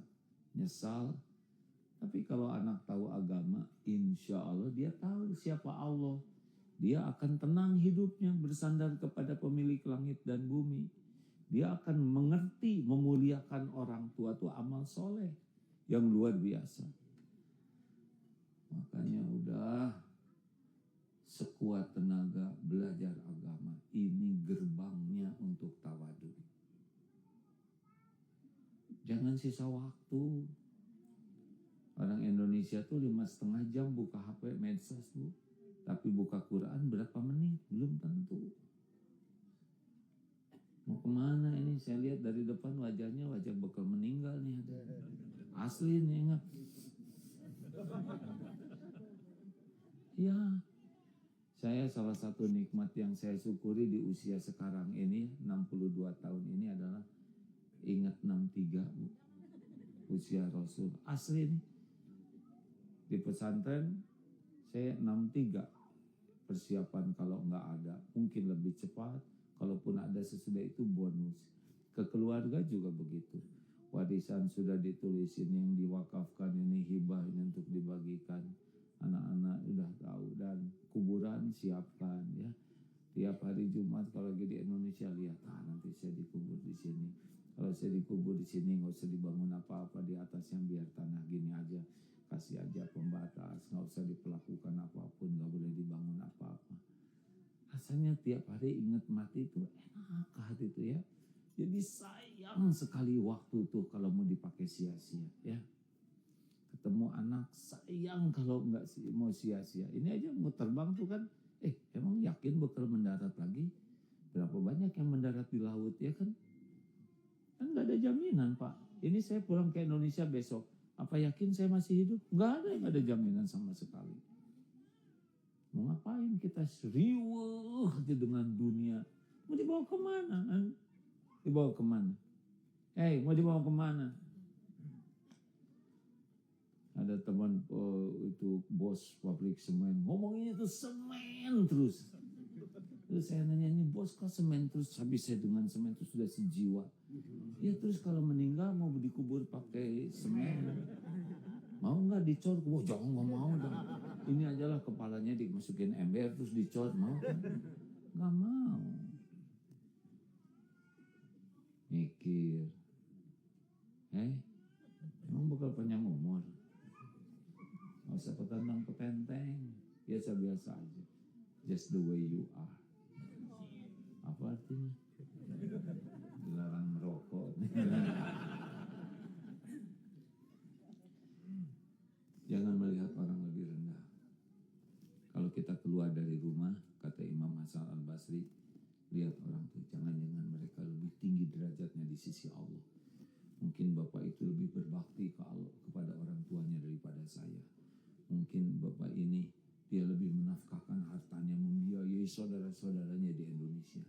Nyesal. Tapi kalau anak tahu agama, insya Allah dia tahu siapa Allah. Dia akan tenang hidupnya bersandar kepada pemilik langit dan bumi. Dia akan mengerti memuliakan orang tua itu amal soleh yang luar biasa. Makanya udah sekuat tenaga belajar agama. Ini gerbangnya untuk tawadu. Jangan sisa waktu. Orang Indonesia tuh 5,5 jam buka HP medsos tuh. Tapi buka Quran berapa menit? Belum tentu. Mau kemana ini? Saya lihat dari depan wajahnya wajah bekal meninggal nih. Asli nih, ingat. Ya, saya salah satu nikmat yang saya syukuri di usia sekarang ini, 62 tahun ini adalah ingat 63 usia Rasul. Asli nih. Di pesantren saya 63. Persiapan kalau nggak ada mungkin lebih cepat, kalaupun ada sesudah itu bonus. Ke keluarga juga begitu. Warisan sudah ditulisin, yang diwakafkan ini hibah ini untuk dibagikan. Anak-anak udah tahu, dan kuburan siapkan ya. Tiap hari Jumat kalau lagi di Indonesia lihat, nanti saya dikubur di sini. Kalau saya dikubur di sini nggak usah dibangun apa-apa di atasnya, biar tanah gini aja. Kasih aja pembatas, nggak usah diperlakukan apapun, nggak boleh dibangun apa-apa. Rasanya tiap hari ingat mati itu enak hati itu ya. Jadi sayang sekali waktu tuh kalau mau dipakai sia-sia ya. Ketemu anak sayang kalau nggak mau sia-sia. Ini aja mau terbang tuh kan, emang yakin bakal mendarat lagi? Berapa banyak yang mendarat di laut ya kan? Kan nggak ada jaminan Pak. Ini saya pulang ke Indonesia besok. Apa yakin saya masih hidup? Nggak ada jaminan sama sekali. Mau ngapain kita riuh aja dengan dunia? Mau dibawa kemana? Dibawa kemana? Mau dibawa kemana? Ada teman itu bos pabrik semen, ngomongnya itu semen terus. Terus saya nanya, ini bos kok semen terus? Habis saya dengan semen itu sudah sejiwa. Ya terus kalau meninggal mau dikubur pakai semen, mau nggak dicor? Wah jangan, nggak mau dong. Ini ajalah kepalanya dimasukin ember terus dicor, mau? Nggak mau. Mikir, emang bakal panjang umur? Nggak usah petentang-petenteng, biasa-biasa aja. Just the way you are. Apa artinya? Dilarang merokok. Jangan melihat orang lebih rendah. Kalau kita keluar dari rumah, kata Imam Hasan Al-Basri, lihat orang tuh, jangan-jangan mereka lebih tinggi derajatnya di sisi Allah. Mungkin bapak itu lebih berbakti kepada orang tuanya daripada saya. Mungkin bapak ini dia lebih menafkahkan hartanya, membiayai saudara-saudaranya di Indonesia.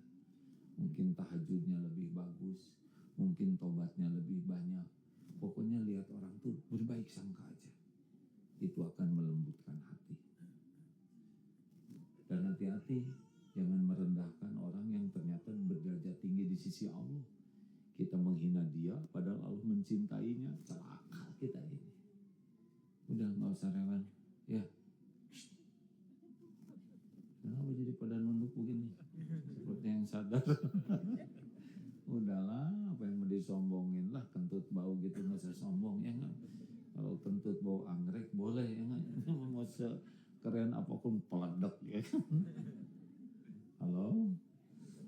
Mungkin tahajudnya lebih bagus. mungkin tobatnya lebih banyak. Pokoknya lihat orang tuh berbaik sangka aja. Itu akan melembutkan hati. Dan hati-hati, jangan merendahkan orang yang ternyata berderajat tinggi di sisi Allah. Kita menghina dia, padahal Allah mencintainya. Celaka kita ini. Udah nggak usah rewel, ya. Kenapa jadi pada nunduk begini? Seperti yang sadar. Udahlah, apa yang mau disombongin lah, kentut bau gitu nggak usah sombong ya nggak. Kalau kentut bau anggrek boleh ya nggak. Mau sekeren apapun peledak ya. Halo,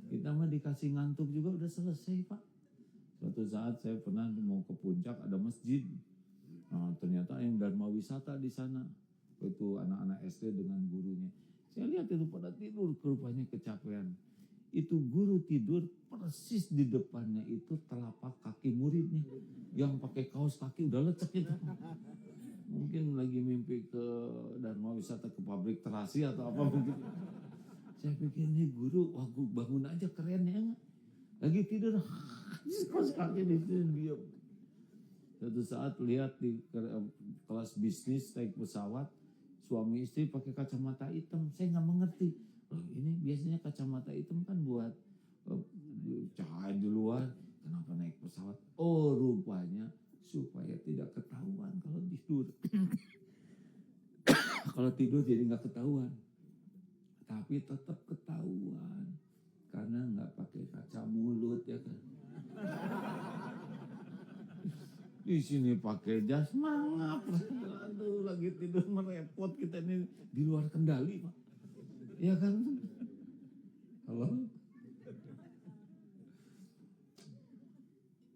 kita mah dikasih ngantuk juga udah selesai Pak. Suatu saat saya pernah mau ke puncak ada masjid. Nah, ternyata yang Dharma Wisata di sana itu anak-anak SD dengan gurunya. Saya lihat itu pada tidur, rupanya kecapean. Itu guru tidur persis di depannya itu telapak kaki muridnya yang pakai kaos kaki udah lecek itu. Mungkin lagi mimpi ke Dharma Wisata ke pabrik terasi atau apa mungkin. Saya pikir ini guru, wah bangun aja keren ya nggak? Lagi tidur, kaos kaki di sini diam. Suatu saat lihat di kelas bisnis naik pesawat, suami istri pakai kacamata hitam. Saya nggak mengerti. Loh, ini biasanya kacamata hitam kan buat cahaya di luar. Kenapa naik pesawat? Oh rupanya supaya tidak ketahuan kalau tidur. Kalau tidur jadi nggak ketahuan. Tapi tetap ketahuan. Karena nggak pakai kaca mulut ya kan. Di sini pakai jas mangap. Aduh, lagi tidur merepot kita ini di luar kendali, Pak. Ya kan? Halo?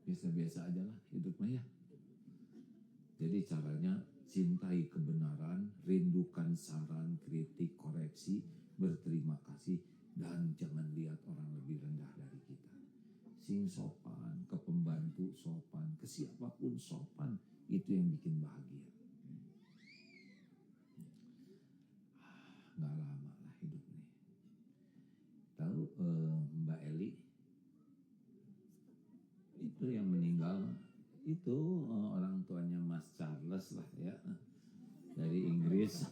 Biasa-biasa aja lah hidupnya ya. Jadi caranya cintai kebenaran, rindukan saran, kritik, koreksi, berterima kasih, dan jangan lihat orang lebih rendah dari kita. Sing sopan, ke pembantu sopan, ke siapapun sopan, itu yang bikin bahagia. Nggak lama lah hidup nih. Tahu Mbak Eli? Itu yang meninggal, itu orang tuanya Mas Charles lah ya, dari Inggris.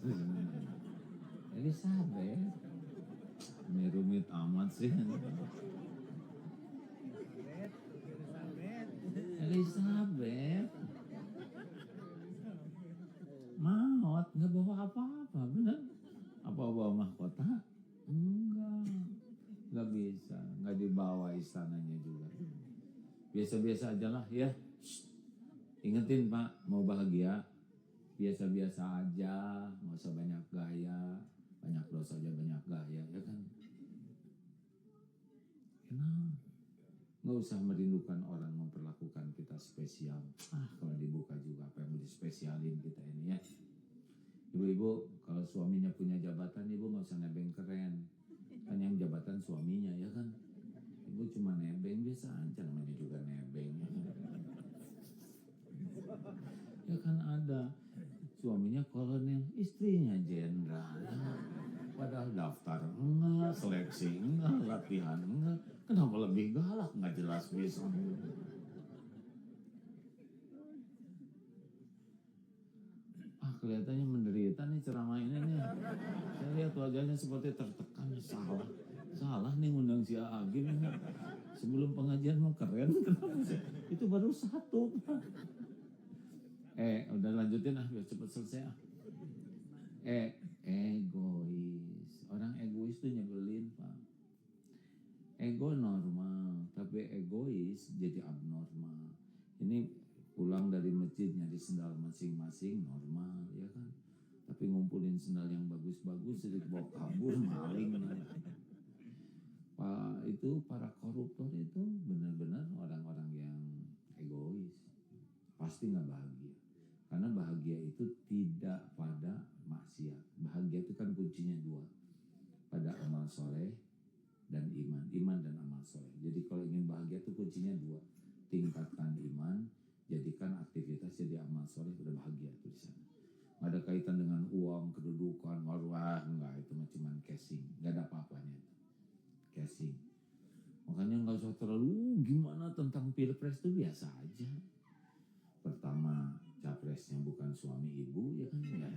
Elizabeth, ini rumit amat sih. Elizabeth maut, nggak bawa apa-apa, bener? Apa bawa mahkota? Nggak bisa, nggak dibawa istananya juga. Biasa-biasa aja lah ya. Ingetin Pak, mau bahagia biasa-biasa aja, nggak usah banyak gaya, banyak dosa aja banyak gaya, ya kan? Kenapa? Nggak usah merindukan orang memperlakukan kita spesial. Kalau dibuka juga apa yang mau dispesialin kita ini ya. Ibu-ibu, kalau suaminya punya jabatan, ibu nggak usah nebeng keren. Kan yang jabatan suaminya ya kan. Ibu cuma nebeng biasa aja, namanya juga nebeng. Ya kan ada suaminya kolonel, istrinya jenderal. Padahal daftar enggak, seleksi enggak, latihan enggak. Kenapa lebih galak? Nggak jelas bisa. Kelihatannya menderita nih ceramah ini nih. Saya lihat wajahnya seperti tertekan. Salah nih ngundang si Agim ini. Sebelum pengajian mau keren. Itu baru satu. Udah lanjutin biar cepet selesai egois. Orang egois tuh nyebelin Pak. Ego normal, tapi egois jadi abnormal. Ini pulang dari masjid nyari sendal masing-masing normal ya kan. Tapi ngumpulin sendal yang bagus-bagus jadi bawa kabur maling. Pak itu para koruptor itu benar-benar orang-orang yang egois. Pasti nggak bahagia. Karena bahagia itu tidak pada maksiat. Bahagia itu kan kuncinya dua. Pada amal soleh dan iman dan amal soleh. Jadi kalau ingin bahagia itu kuncinya dua. Tingkatkan iman, jadikan aktivitas jadi amal soleh, udah bahagia tuh di sana. Nggak ada kaitan dengan uang, kedudukan, wah enggak, itu cuma casing, nggak ada apa-apanya itu. Casing. Makanya nggak usah terlalu gimana tentang pilpres itu biasa aja. Pertama, capresnya bukan suami ibu, ya kan? Ya.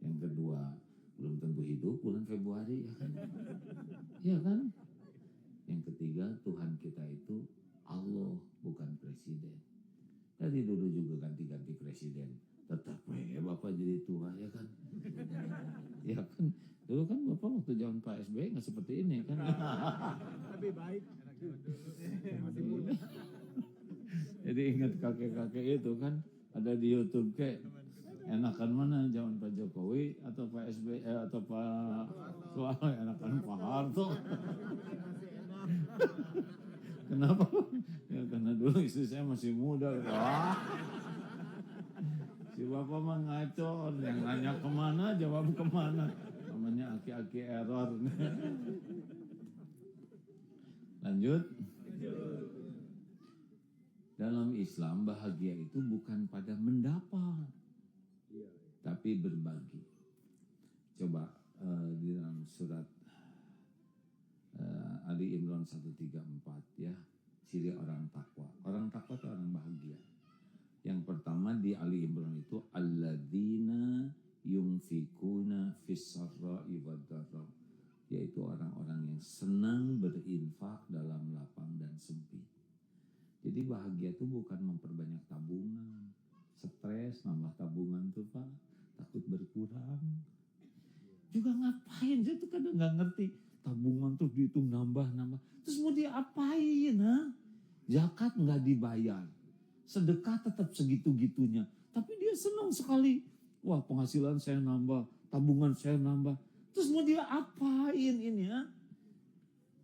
Yang kedua, belum tentu hidup bulan Februari, ya kan? Ya kan? Yang ketiga, Tuhan kita itu Allah, bukan presiden. Dari dulu juga ganti-ganti presiden, tetap Bapak jadi tua, ya kan? Ya kan? Dulu kan Bapak waktu zaman Pak SBY nggak seperti ini kan? Lebih baik. Jadi ingat kakek-kakek itu kan ada di YouTube kayak enakan mana zaman Pak Jokowi atau Pak SBY atau Pak Soal, enakan Pak Harto. Kenapa? Ya karena dulu istri saya masih muda. Wah. Si bapak mah ngacor, yang nanya kemana jawab kemana. Namanya aki-aki error. Lanjut. Dalam Islam bahagia itu bukan pada mendapat, tapi berbagi. Coba di dalam surat Ali Imran 134 ya, ciri orang takwa. Orang takwa itu orang bahagia. Yang pertama di Ali Imran itu alladzina yunfikuna fis-sarra'i wad-dharra, yaitu orang-orang yang senang berinfak dalam lapang dan sempit. Jadi bahagia itu bukan memperbanyak tabungan. Stres nambah tabungan tuh Pak, takut berkurang. Juga ngapain, saya tuh kadang nggak ngerti. Tabungan tuh dihitung nambah. Terus mau diapain, ha? Zakat nggak dibayar. Sedekah tetap segitu-gitunya. Tapi dia senang sekali. Wah, penghasilan saya nambah, tabungan saya nambah. Terus mau dia apain ini, ha?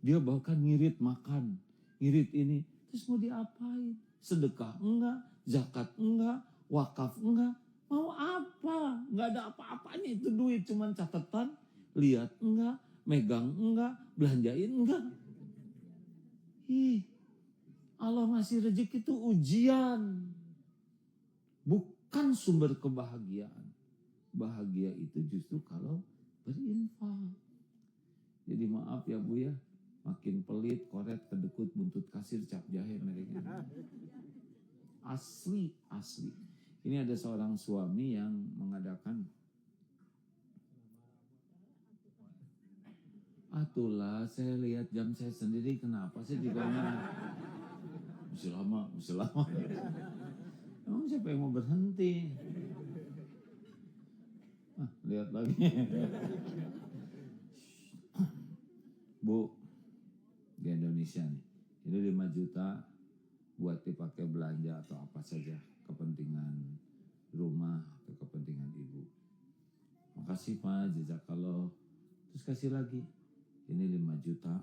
Dia bahkan ngirit makan, ngirit ini. Terus mau diapain? Sedekah enggak, zakat enggak, wakaf enggak. Mau apa? Enggak ada apa-apanya itu duit. Cuman catatan, lihat enggak, megang enggak, belanjain enggak. Allah ngasih rezeki itu ujian. Bukan sumber kebahagiaan. Bahagia itu justru kalau berinfak. Jadi maaf ya Bu ya. Makin pelit, koret, kedekut, buntut kasir, cap jahe mereka. Asli. Ini ada seorang suami yang mengadakan. Atulah, saya lihat jam saya sendiri, kenapa sih tidaknya? Masih lama. Emang siapa yang mau berhenti? Lihat lagi. Bu, di Indonesia nih, ini 5 juta buat dipakai belanja atau apa saja, kepentingan rumah atau kepentingan ibu. Makasih Pak, jazakallah. Terus kasih lagi, ini 5 juta,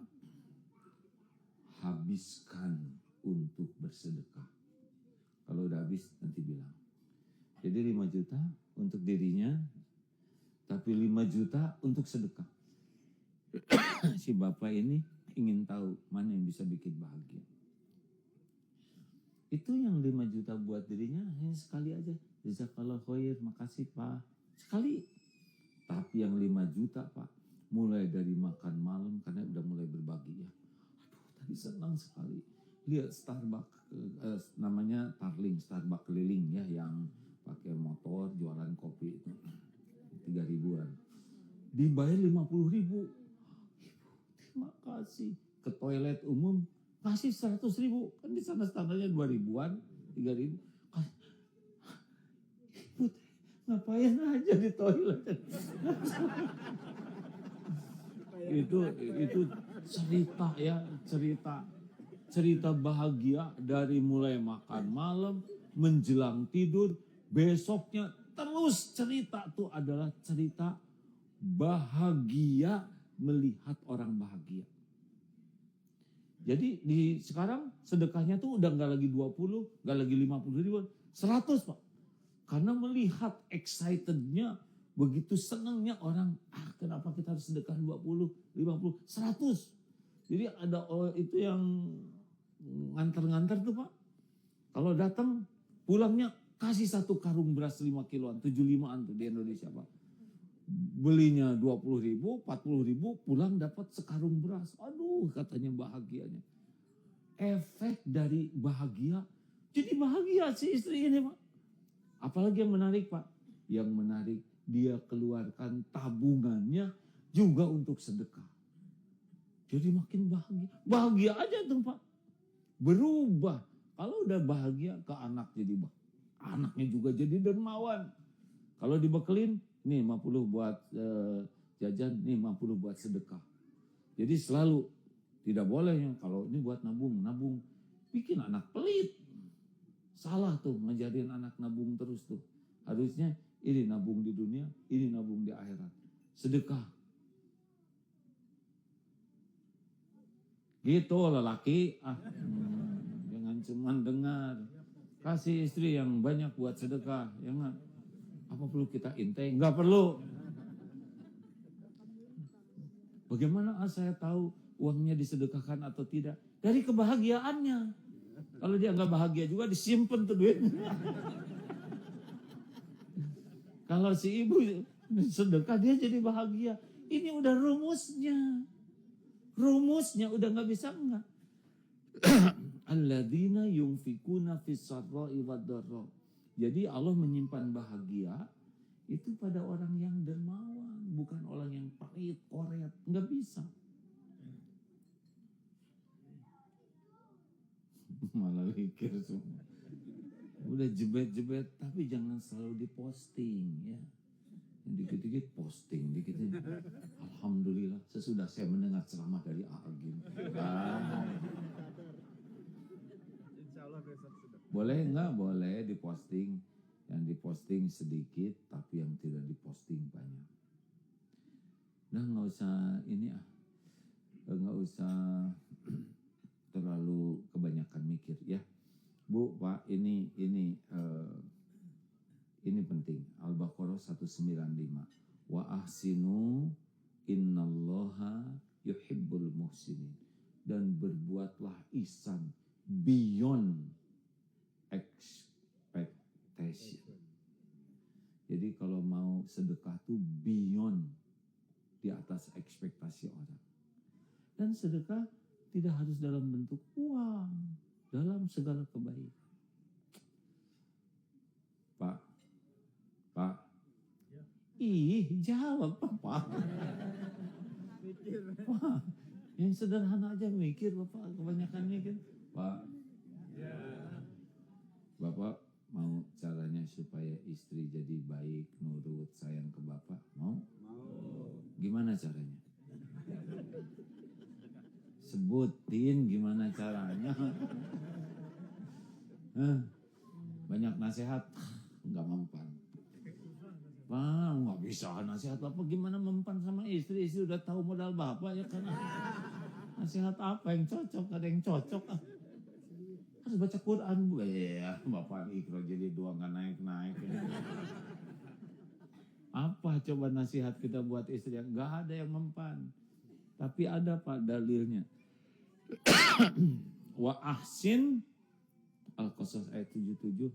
habiskan untuk bersedekah. Kalau udah habis nanti bilang. Jadi 5 juta untuk dirinya, tapi 5 juta untuk sedekah. Si bapak ini ingin tahu mana yang bisa bikin bahagia. Itu yang 5 juta buat dirinya hanya sekali aja. Jazakallah khair, makasih Pak. Sekali. Tapi yang 5 juta Pak, mulai dari makan malam karena udah mulai berbagi ya. Aduh, tadi senang sekali. Lihat Starbucks, namanya Tarling, Starbucks keliling ya, yang pakai motor jualan kopi itu 3.000-an. Dibayar 50.000. Terima kasih. Ke toilet umum kasih 100.000. Kan di sana standarnya 2.000-an, 3.000. Ibu ngapain aja di toilet? itu cerita ya, cerita bahagia dari mulai makan malam menjelang tidur, besoknya terus cerita tuh adalah cerita bahagia melihat orang bahagia. Jadi sekarang sedekahnya tuh udah nggak lagi 20, nggak lagi 50.000, 100 Pak. Karena melihat excitednya, begitu senangnya orang, kenapa kita harus sedekah 20, 50, 100. Jadi ada itu yang nganter-nganter tuh Pak. Kalau datang pulangnya kasih 1 karung beras 5 kiloan, 75-an tuh di Indonesia Pak. belinya 20.000, 40.000, pulang dapat sekarung beras. Aduh, katanya bahagianya. Efek dari bahagia, jadi bahagia si istri ini, Pak. Apalagi yang menarik, Pak? Yang menarik, dia keluarkan tabungannya juga untuk sedekah. Jadi makin bahagia. Bahagia aja tuh, Pak. Berubah. Kalau udah bahagia ke anak jadi anaknya juga jadi dermawan. Kalau dibekelin, nih 50 buat jajan, nih 50 buat sedekah. Jadi selalu tidak boleh ya, kalau ini buat nabung. Bikin anak pelit. Salah tuh ngajarin anak nabung terus tuh. Harusnya ini nabung di dunia, ini nabung di akhirat. Sedekah. Gitu lelaki. Jangan cuma dengar. Kasih istri yang banyak buat sedekah. Ya enggak? Apa perlu kita intai? Enggak perlu. Bagaimana saya tahu uangnya disedekahkan atau tidak? Dari kebahagiaannya. Kalau dia nggak bahagia juga disimpan tuh duit. Kalau si ibu sedekah dia jadi bahagia. Ini udah rumusnya. Rumusnya udah nggak bisa enggak. Alladzina yunfikuna fis sarra'i wad dharra. Jadi Allah menyimpan bahagia itu pada orang yang dermawan, bukan orang yang pahit, koret, nggak bisa. Malah mikir semua. Udah jebet-jebet, tapi jangan selalu diposting ya. Dikit-dikit posting, dikit-dikit. Alhamdulillah, sesudah saya mendengar ceramah dari Agim. Insya Allah besok sudah. Boleh nggak? Boleh diposting. Yang diposting sedikit, tapi yang tidak diposting banyak. Nah nggak usah ini nggak usah terlalu kebanyakan mikir ya. Bu, Pak, ini penting. Al-Baqarah 195. Wa ahsinu innallaha yuhibbul muhsinin. Dan berbuatlah ihsan beyond expectation. Jadi kalau mau sedekah tuh beyond, di atas ekspektasi orang. Dan sedekah tidak harus dalam bentuk uang, dalam segala kebaikan. Pak. Ya. Jawab Pak. Mikir. Pak, yang sederhana aja mikir Bapak, kebanyakan mikir. Pak. Ya. Bapak mau caranya supaya istri jadi baik, nurut, sayang ke Bapak? Mau? Mau. Gimana caranya? Sebutin gimana caranya. Banyak nasihat, nggak mempan. Pak, nggak bisa nasihat Bapak gimana mempan sama istri. Istri udah tahu modal Bapak ya kan. Nasihat apa yang cocok, ada yang cocok. Harus baca Quran. Ya, Bapak ikro jadi dua nggak naik-naik. Apa coba nasihat kita buat istri yang nggak ada yang mempan. Tapi ada Pak dalilnya. Wa ahsin Al-Qasas ayat 77.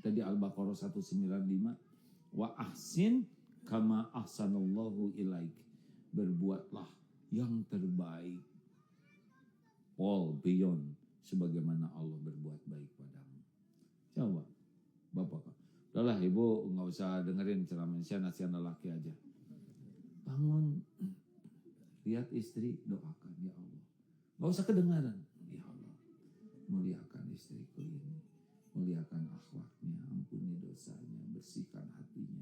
Tadi Al-Baqarah 195. Wa ahsin kama ahsanallahu ilaik. Berbuatlah yang terbaik. All beyond sebagaimana Allah berbuat baik padamu. Coba Bapak. Udahlah Ibu nggak usah dengerin ceramah saya, nasihat lelaki aja. Bangun, lihat istri, doakan ya Allah. Nggak usah kedengaran. Ya Allah, muliakan istriku ini, muliakan akhlaknya, ampuni dosanya, bersihkan hatinya,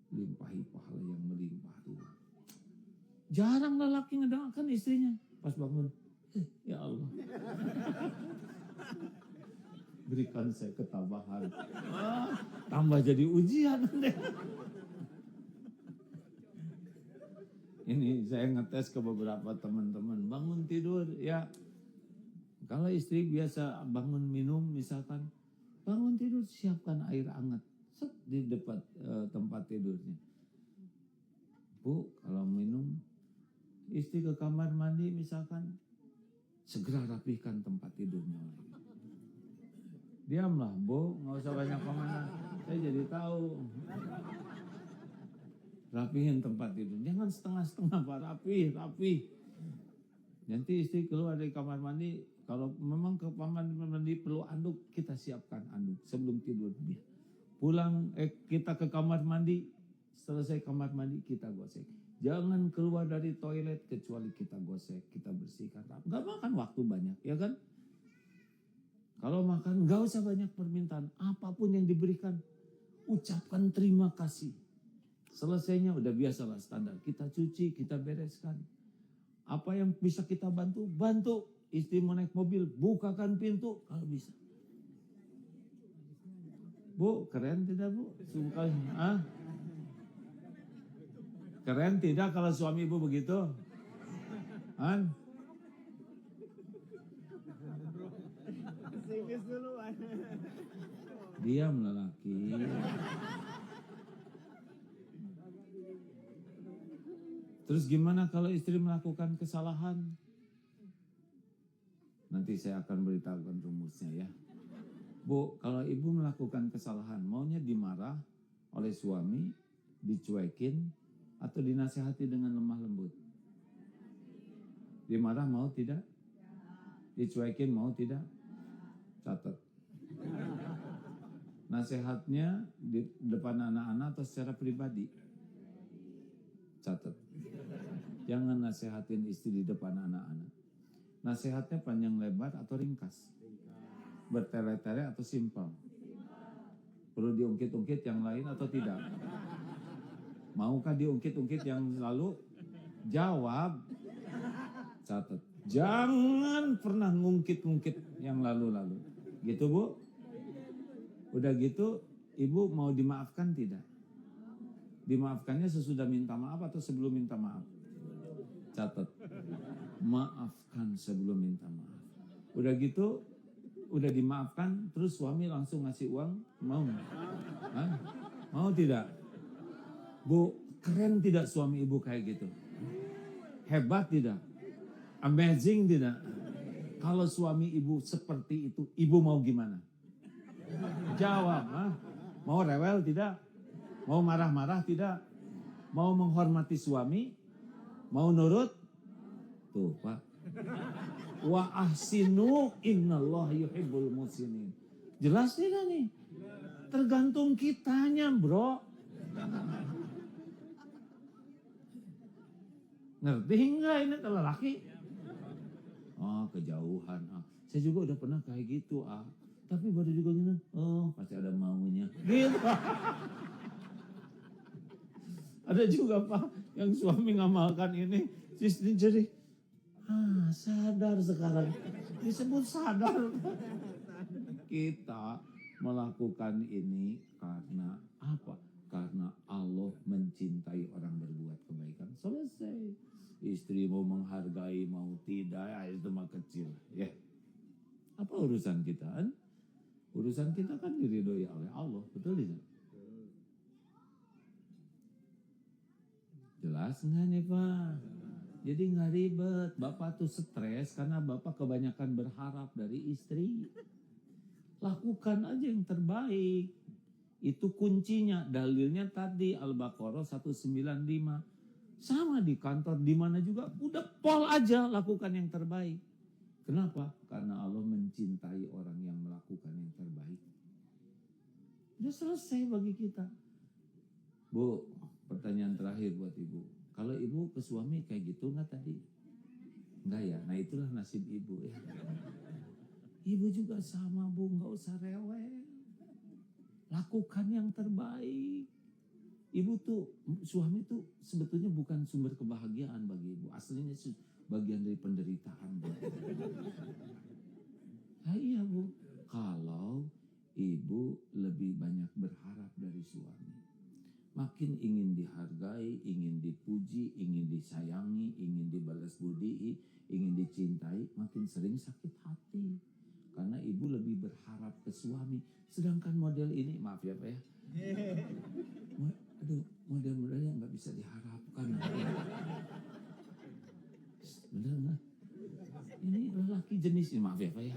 limpahi pahala yang melimpah Tuhan. Jarang lelaki ngedoakan istrinya pas bangun. Ya Allah, berikan saya ketabahan. Tambah jadi ujian. Ini saya ngetes ke beberapa teman-teman. Bangun tidur ya. Kalau istri biasa bangun minum misalkan. Bangun tidur siapkan air hangat. Set di depan tempat tidurnya. Bu, kalau minum. Istri ke kamar mandi misalkan. Segera rapihkan tempat tidurnya. Diamlah Bu, nggak usah banyak komentar. Saya jadi tahu. Rapihin tempat tidur. Jangan setengah-setengah, Pak. Rapi. Nanti istri keluar dari kamar mandi, kalau memang ke kamar mandi perlu anduk, kita siapkan anduk sebelum tidur. Pulang kita ke kamar mandi, selesai kamar mandi kita gosek. Jangan keluar dari toilet kecuali kita gosek, kita bersihkan. Gak makan waktu banyak, ya kan? Kalau makan gak usah banyak permintaan. Apapun yang diberikan, ucapkan terima kasih. Selesainya udah biasalah standar. Kita cuci, kita bereskan. Apa yang bisa kita bantu, bantu. Istri mau naik mobil, bukakan pintu kalau bisa. Bu, keren tidak Bu? Suka, Keren tidak kalau suami ibu begitu? Singis dulu. Diam lelaki. Terus gimana kalau istri melakukan kesalahan? Nanti saya akan beritahukan rumusnya ya. Bu, kalau ibu melakukan kesalahan, maunya dimarah oleh suami, dicuekin, atau dinasehati dengan lemah lembut? Dimarah mau tidak? Dicuekin mau tidak? Catat. Nasihatnya di depan anak-anak atau secara pribadi? Catat. Jangan nasihatin istri di depan anak-anak. Nasihatnya panjang lebar atau ringkas? Bertele-tele atau simpel? Perlu diungkit-ungkit yang lain atau tidak? Maukah diungkit-ungkit yang lalu? Jawab. Catat. Jangan pernah ngungkit-ngungkit yang lalu-lalu. Gitu Bu? Udah gitu, ibu mau dimaafkan tidak? Dimaafkannya sesudah minta maaf atau sebelum minta maaf? Catat. Maafkan sebelum minta maaf. Udah gitu, udah dimaafkan, terus suami langsung ngasih uang, mau? Hah? Mau tidak? Bu, keren tidak suami ibu kayak gitu? Hebat tidak? Amazing tidak? Kalau suami ibu seperti itu, ibu mau gimana? Jawab, ha? Mau rewel tidak? Mau marah-marah tidak? Mau menghormati suami? Mau nurut? Tuh Pak. Wa ahsinu innallaha yuhibbul muhsinin. Jelas tidak nih? Tergantung kitanya bro. Ngerti enggak ini lelaki? Oh kejauhan. Saya juga udah pernah kayak gitu tapi baru juga gini, pasti ada maunya. Gitu. Ada juga Pak yang suami ngamalkan ini, istri jadi sadar sekarang. Disebut sadar. Kita melakukan ini karena apa? Karena Allah mencintai orang berbuat kebaikan. Selesai. Istri mau menghargai, mau tidak, ya itu mah kecil. Ya. Apa urusan kita kan? Urusan kita kan diridhoi oleh Allah, betul tidak? Jelas nggak nih Pak? Jadi nggak ribet. Bapak tuh stres karena Bapak kebanyakan berharap dari istri. Lakukan aja yang terbaik. Itu kuncinya. Dalilnya tadi Al-Baqarah 195. Sama di kantor, di mana juga. Udah pol aja lakukan yang terbaik. Kenapa? Karena Allah mencintai orang yang melakukan yang terbaik. Udah selesai bagi kita. Bu, pertanyaan terakhir buat ibu. Kalau ibu ke suami kayak gitu nggak tadi? Enggak ya? Nah itulah nasib ibu ya. Ibu juga sama Bu, nggak usah rewel. Lakukan yang terbaik. Ibu tuh, suami tuh sebetulnya bukan sumber kebahagiaan bagi ibu. Aslinya bagian dari penderitaan. Nah iya Bu, kalau ibu lebih banyak berharap dari suami. Makin ingin dihargai, ingin dipuji, ingin disayangi, ingin dibalas budi, ingin dicintai, makin sering sakit hati. Karena ibu lebih berharap ke suami. Sedangkan model ini, maaf ya Pak ya. Aduh, model-modelnya nggak bisa diharapkan. Bener nggak? Ini lelaki jenis ini, maaf ya Pak ya.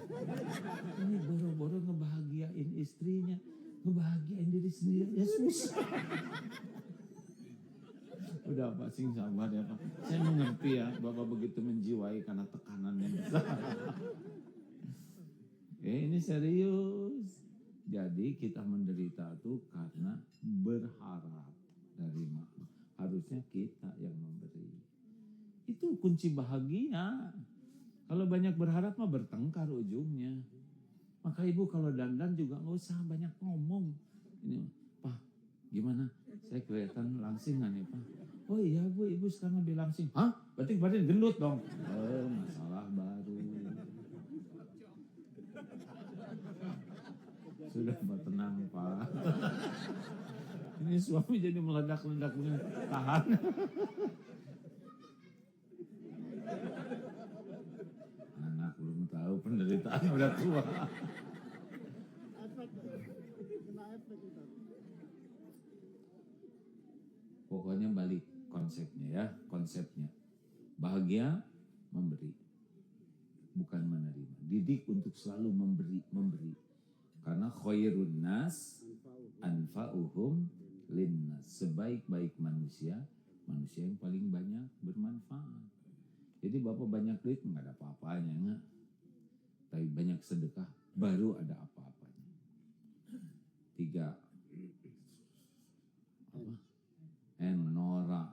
Ini boro-boro ngebahagiain istrinya, ngebahagiain diri sendiri ya susah. Udah Pak Sing sabar ya Pak. Saya mengerti ya Bapak begitu menjiwai karena tekanan yang besar. Ini serius. Jadi kita menderita tuh karena berharap dari Maha. Harusnya kita yang memberi. Itu kunci bahagia. Kalau banyak berharap mah bertengkar ujungnya. Maka ibu kalau dandan juga nggak usah banyak ngomong. Ini Pak, gimana? Saya kelihatan langsing nggak nih Pak? Oh iya Bu, ibu sekarang lebih langsing. Hah? Berarti kemarin gendut dong? Oh, masalah baru. Sudah Pak, tenang Pak. Ini suami jadi meledak-ledak punya tahan. Anak belum tahu penderitaan udah tua. Efek, kena efek itu. Pokoknya balik konsepnya ya, konsepnya. Bahagia memberi, bukan menerima. Didik untuk selalu memberi. Karena khairun nas anfa'uhum linnas. Sebaik-baik manusia yang paling banyak bermanfaat. Jadi Bapak banyak duit nggak ada apa-apanya nggak. Tapi banyak sedekah baru ada apa-apanya. 3. Apa? Nora.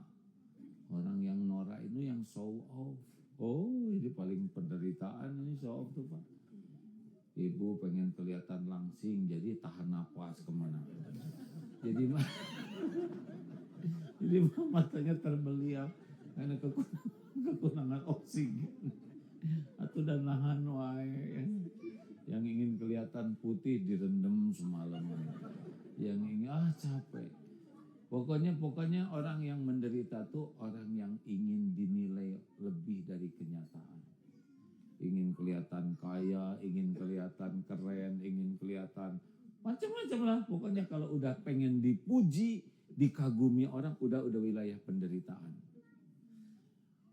Orang yang Nora itu yang show off. Oh, ini paling penderitaan ini show off tuh Pak. Ibu pengen kelihatan langsing, jadi tahan napas kemana. Jadi matanya terbeliak karena kekurangan oksigen. Atau dan nahan wae. Yang ingin kelihatan putih direndam semalaman. Yang ingin capek. Pokoknya orang yang menderita tuh orang yang ingin dinilai lebih dari kenyataan. Ingin kelihatan kaya, ingin kelihatan keren, ingin kelihatan macam-macam lah. Pokoknya kalau udah pengen dipuji, dikagumi orang, udah wilayah penderitaan.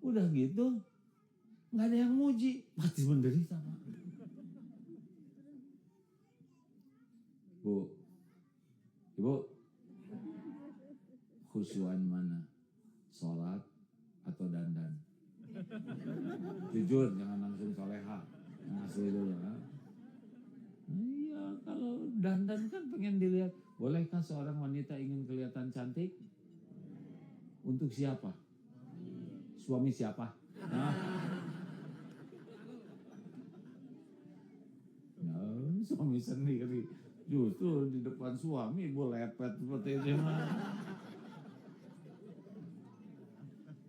Udah gitu, nggak ada yang muji, pasti menderita Pak. Bu, Ibu, khusyuan mana? Sholat atau dandan? Jujur, jangan langsung soleha. Asli dulu. Iya, kalau dandan kan pengen dilihat. Bolehkah seorang wanita ingin kelihatan cantik? Untuk siapa? Suami siapa? Suami sendiri. Justru di depan suami ibu lepet seperti itu.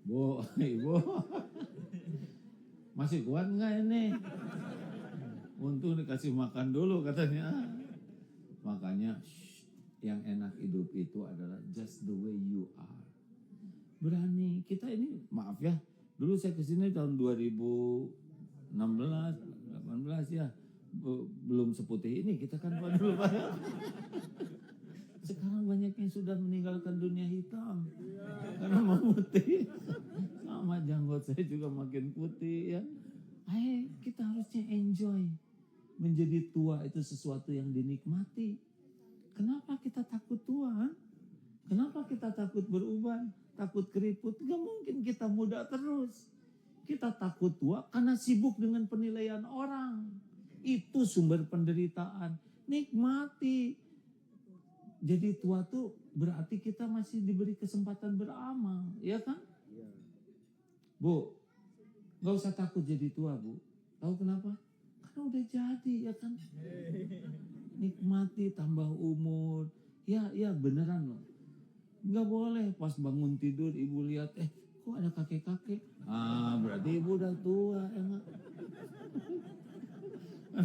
Bu, Ibu, masih kuat nggak ini? Untung dikasih makan dulu katanya. Makanya yang enak hidup itu adalah just the way you are. Berani. Kita ini maaf ya, dulu saya kesini tahun 2016, 18 ya, belum seputih ini kita kan Pak dulu Pak. Sekarang banyak yang sudah meninggalkan dunia hitam karena memutih. Sama janggut saya juga makin putih ya. Kita harusnya enjoy. Menjadi tua itu sesuatu yang dinikmati. Kenapa kita takut tua? Kenapa kita takut beruban? Takut keriput? Gak mungkin kita muda terus. Kita takut tua karena sibuk dengan penilaian orang. Itu sumber penderitaan. Nikmati. Jadi tua tuh berarti kita masih diberi kesempatan beramal, ya kan? Bu, gak usah takut jadi tua Bu. Tahu kenapa? Karena udah jadi, ya kan? Nikmati tambah umur. Ya beneran loh. Gak boleh pas bangun tidur ibu lihat, kok ada kakek-kakek? Berarti ibu udah tua, enggak?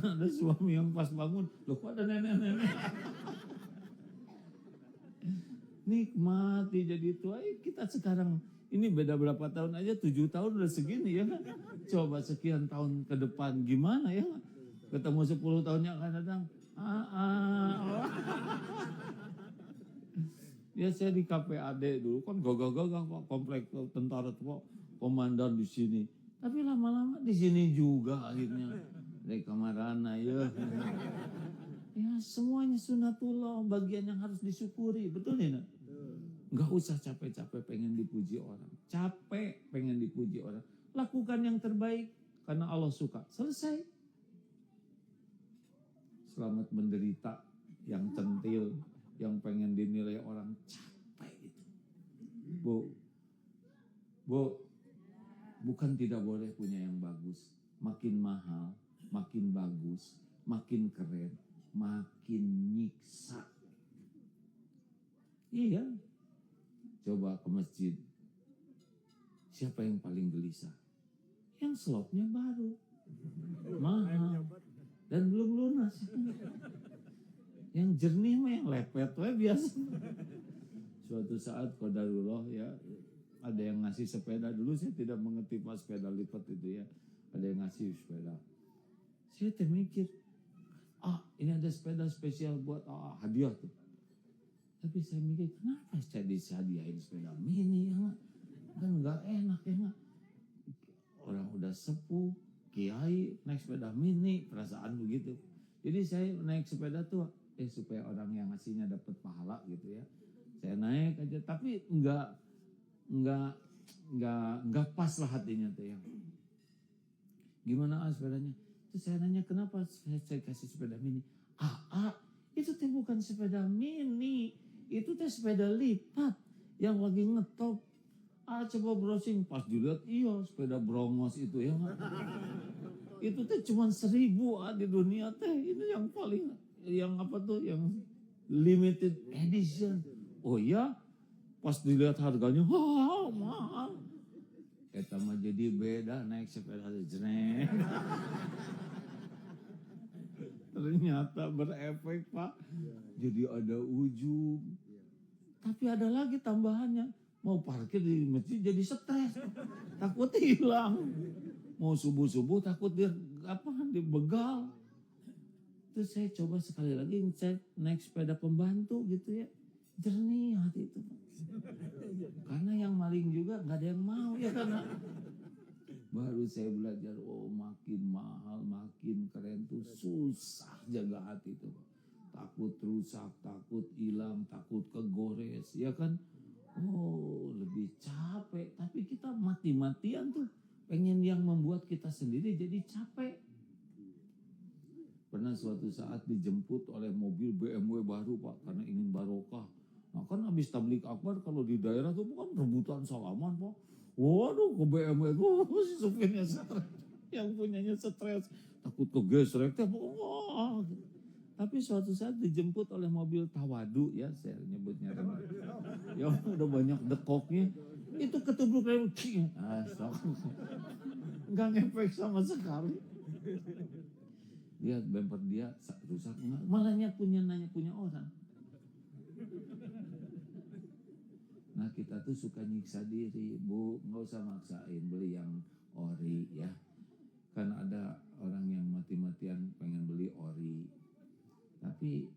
Ada suami yang pas bangun, loh kok ada nenek-nenek? Nikmati jadi tua. Kita sekarang ini beda berapa tahun aja, 7 tahun udah segini ya kan. Coba sekian tahun ke depan gimana ya. Ketemu 10 tahun yang akan datang. Ya saya di KPAD dulu kan gagah-gagah Pak, komplek tentara Pak, komandan di sini. Tapi lama-lama di sini juga akhirnya. Dari Kamarana ya. Ya semuanya sunatullah, bagian yang harus disyukuri, betul ya nak? Nggak usah capek-capek pengen dipuji orang. Capek pengen dipuji orang. Lakukan yang terbaik karena Allah suka. Selesai. Selamat menderita yang centil, yang pengen dinilai orang, capek itu. Bu, bukan tidak boleh punya yang bagus. Makin mahal, makin bagus, makin keren, makin nyiksa. Iya. Coba ke masjid. Siapa yang paling gelisah? Yang slopnya baru, mahal, dan belum lunas. Yang jernih mah yang lepet, biasa. Suatu saat qadarullah ya, ada yang ngasih sepeda. Dulu saya tidak mengerti pas sepeda lipat itu ya. Ada yang ngasih sepeda. Saya termikir, ini ada sepeda spesial buat hadiah tuh. Tapi saya mikir, kenapa saya disadiain sepeda mini ya? Kan nggak enak ya nggak? Orang udah sepuh, kiai naik sepeda mini, perasaan begitu. Jadi saya naik sepeda tuh supaya orang yang ngasihnya dapat pahala gitu ya. Saya naik aja, tapi nggak pas lah hatinya tuh yang. Gimana sepedanya? Terus saya nanya kenapa saya kasih sepeda mini? Itu tuh bukan sepeda mini, itu tuh sepeda lipat yang lagi ngetop. Coba browsing, pas dilihat iya sepeda brongos itu ya. Itu tuh cuma 1.000 di dunia teh. Ini yang paling, yang apa tuh, yang limited edition. Oh ya, pas dilihat harganya, mahal. Kita mah jadi beda naik sepeda jreng. Ternyata berefek Pak. Jadi ada ujung. Tapi ada lagi tambahannya. Mau parkir di masjid jadi stres. Takut hilang. Mau subuh-subuh takut dibegal. Terus saya coba sekali lagi saya naik sepeda pembantu gitu ya. Jernih hati itu. Karena yang maling juga nggak ada yang mau ya karena. Baru saya belajar, makin mahal, makin keren tuh susah jaga hati itu. Takut rusak, takut hilang, takut kegores, ya kan? Lebih capek. Tapi kita mati-matian tuh pengen yang membuat kita sendiri jadi capek. Pernah suatu saat dijemput oleh mobil BMW baru Pak, karena ingin barokah. Nah kan habis tablik akbar kalau di daerah tuh bukan rebutan salaman Pak. Waduh ke BMW itu si supirnya stres, yang punyanya stres, takut kegesrek. Tapi suatu saat dijemput oleh mobil tawadu ya saya nyebutnya. Ya udah banyak dekoknya. Itu ketubruk rem. Enggak ngefek sama sekali. Lihat bumper dia rusak, malah nanya punya orang. Nah kita tuh suka nyiksa diri, Bu, nggak usah maksain beli yang ori ya. Kan ada orang yang mati-matian pengen beli ori. Tapi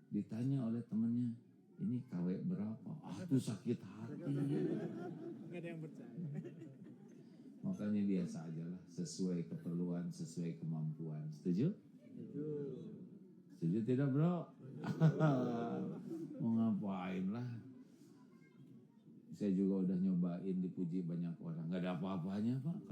ditanya oleh temennya, ini KW berapa? Tuh sakit hati. Nggak ada yang percaya. Makanya biasa aja lah, sesuai keperluan, sesuai kemampuan. Setuju? Setuju tidak bro? Mau ngapain lah? Saya juga udah nyobain dipuji banyak orang, nggak ada apa-apanya Pak.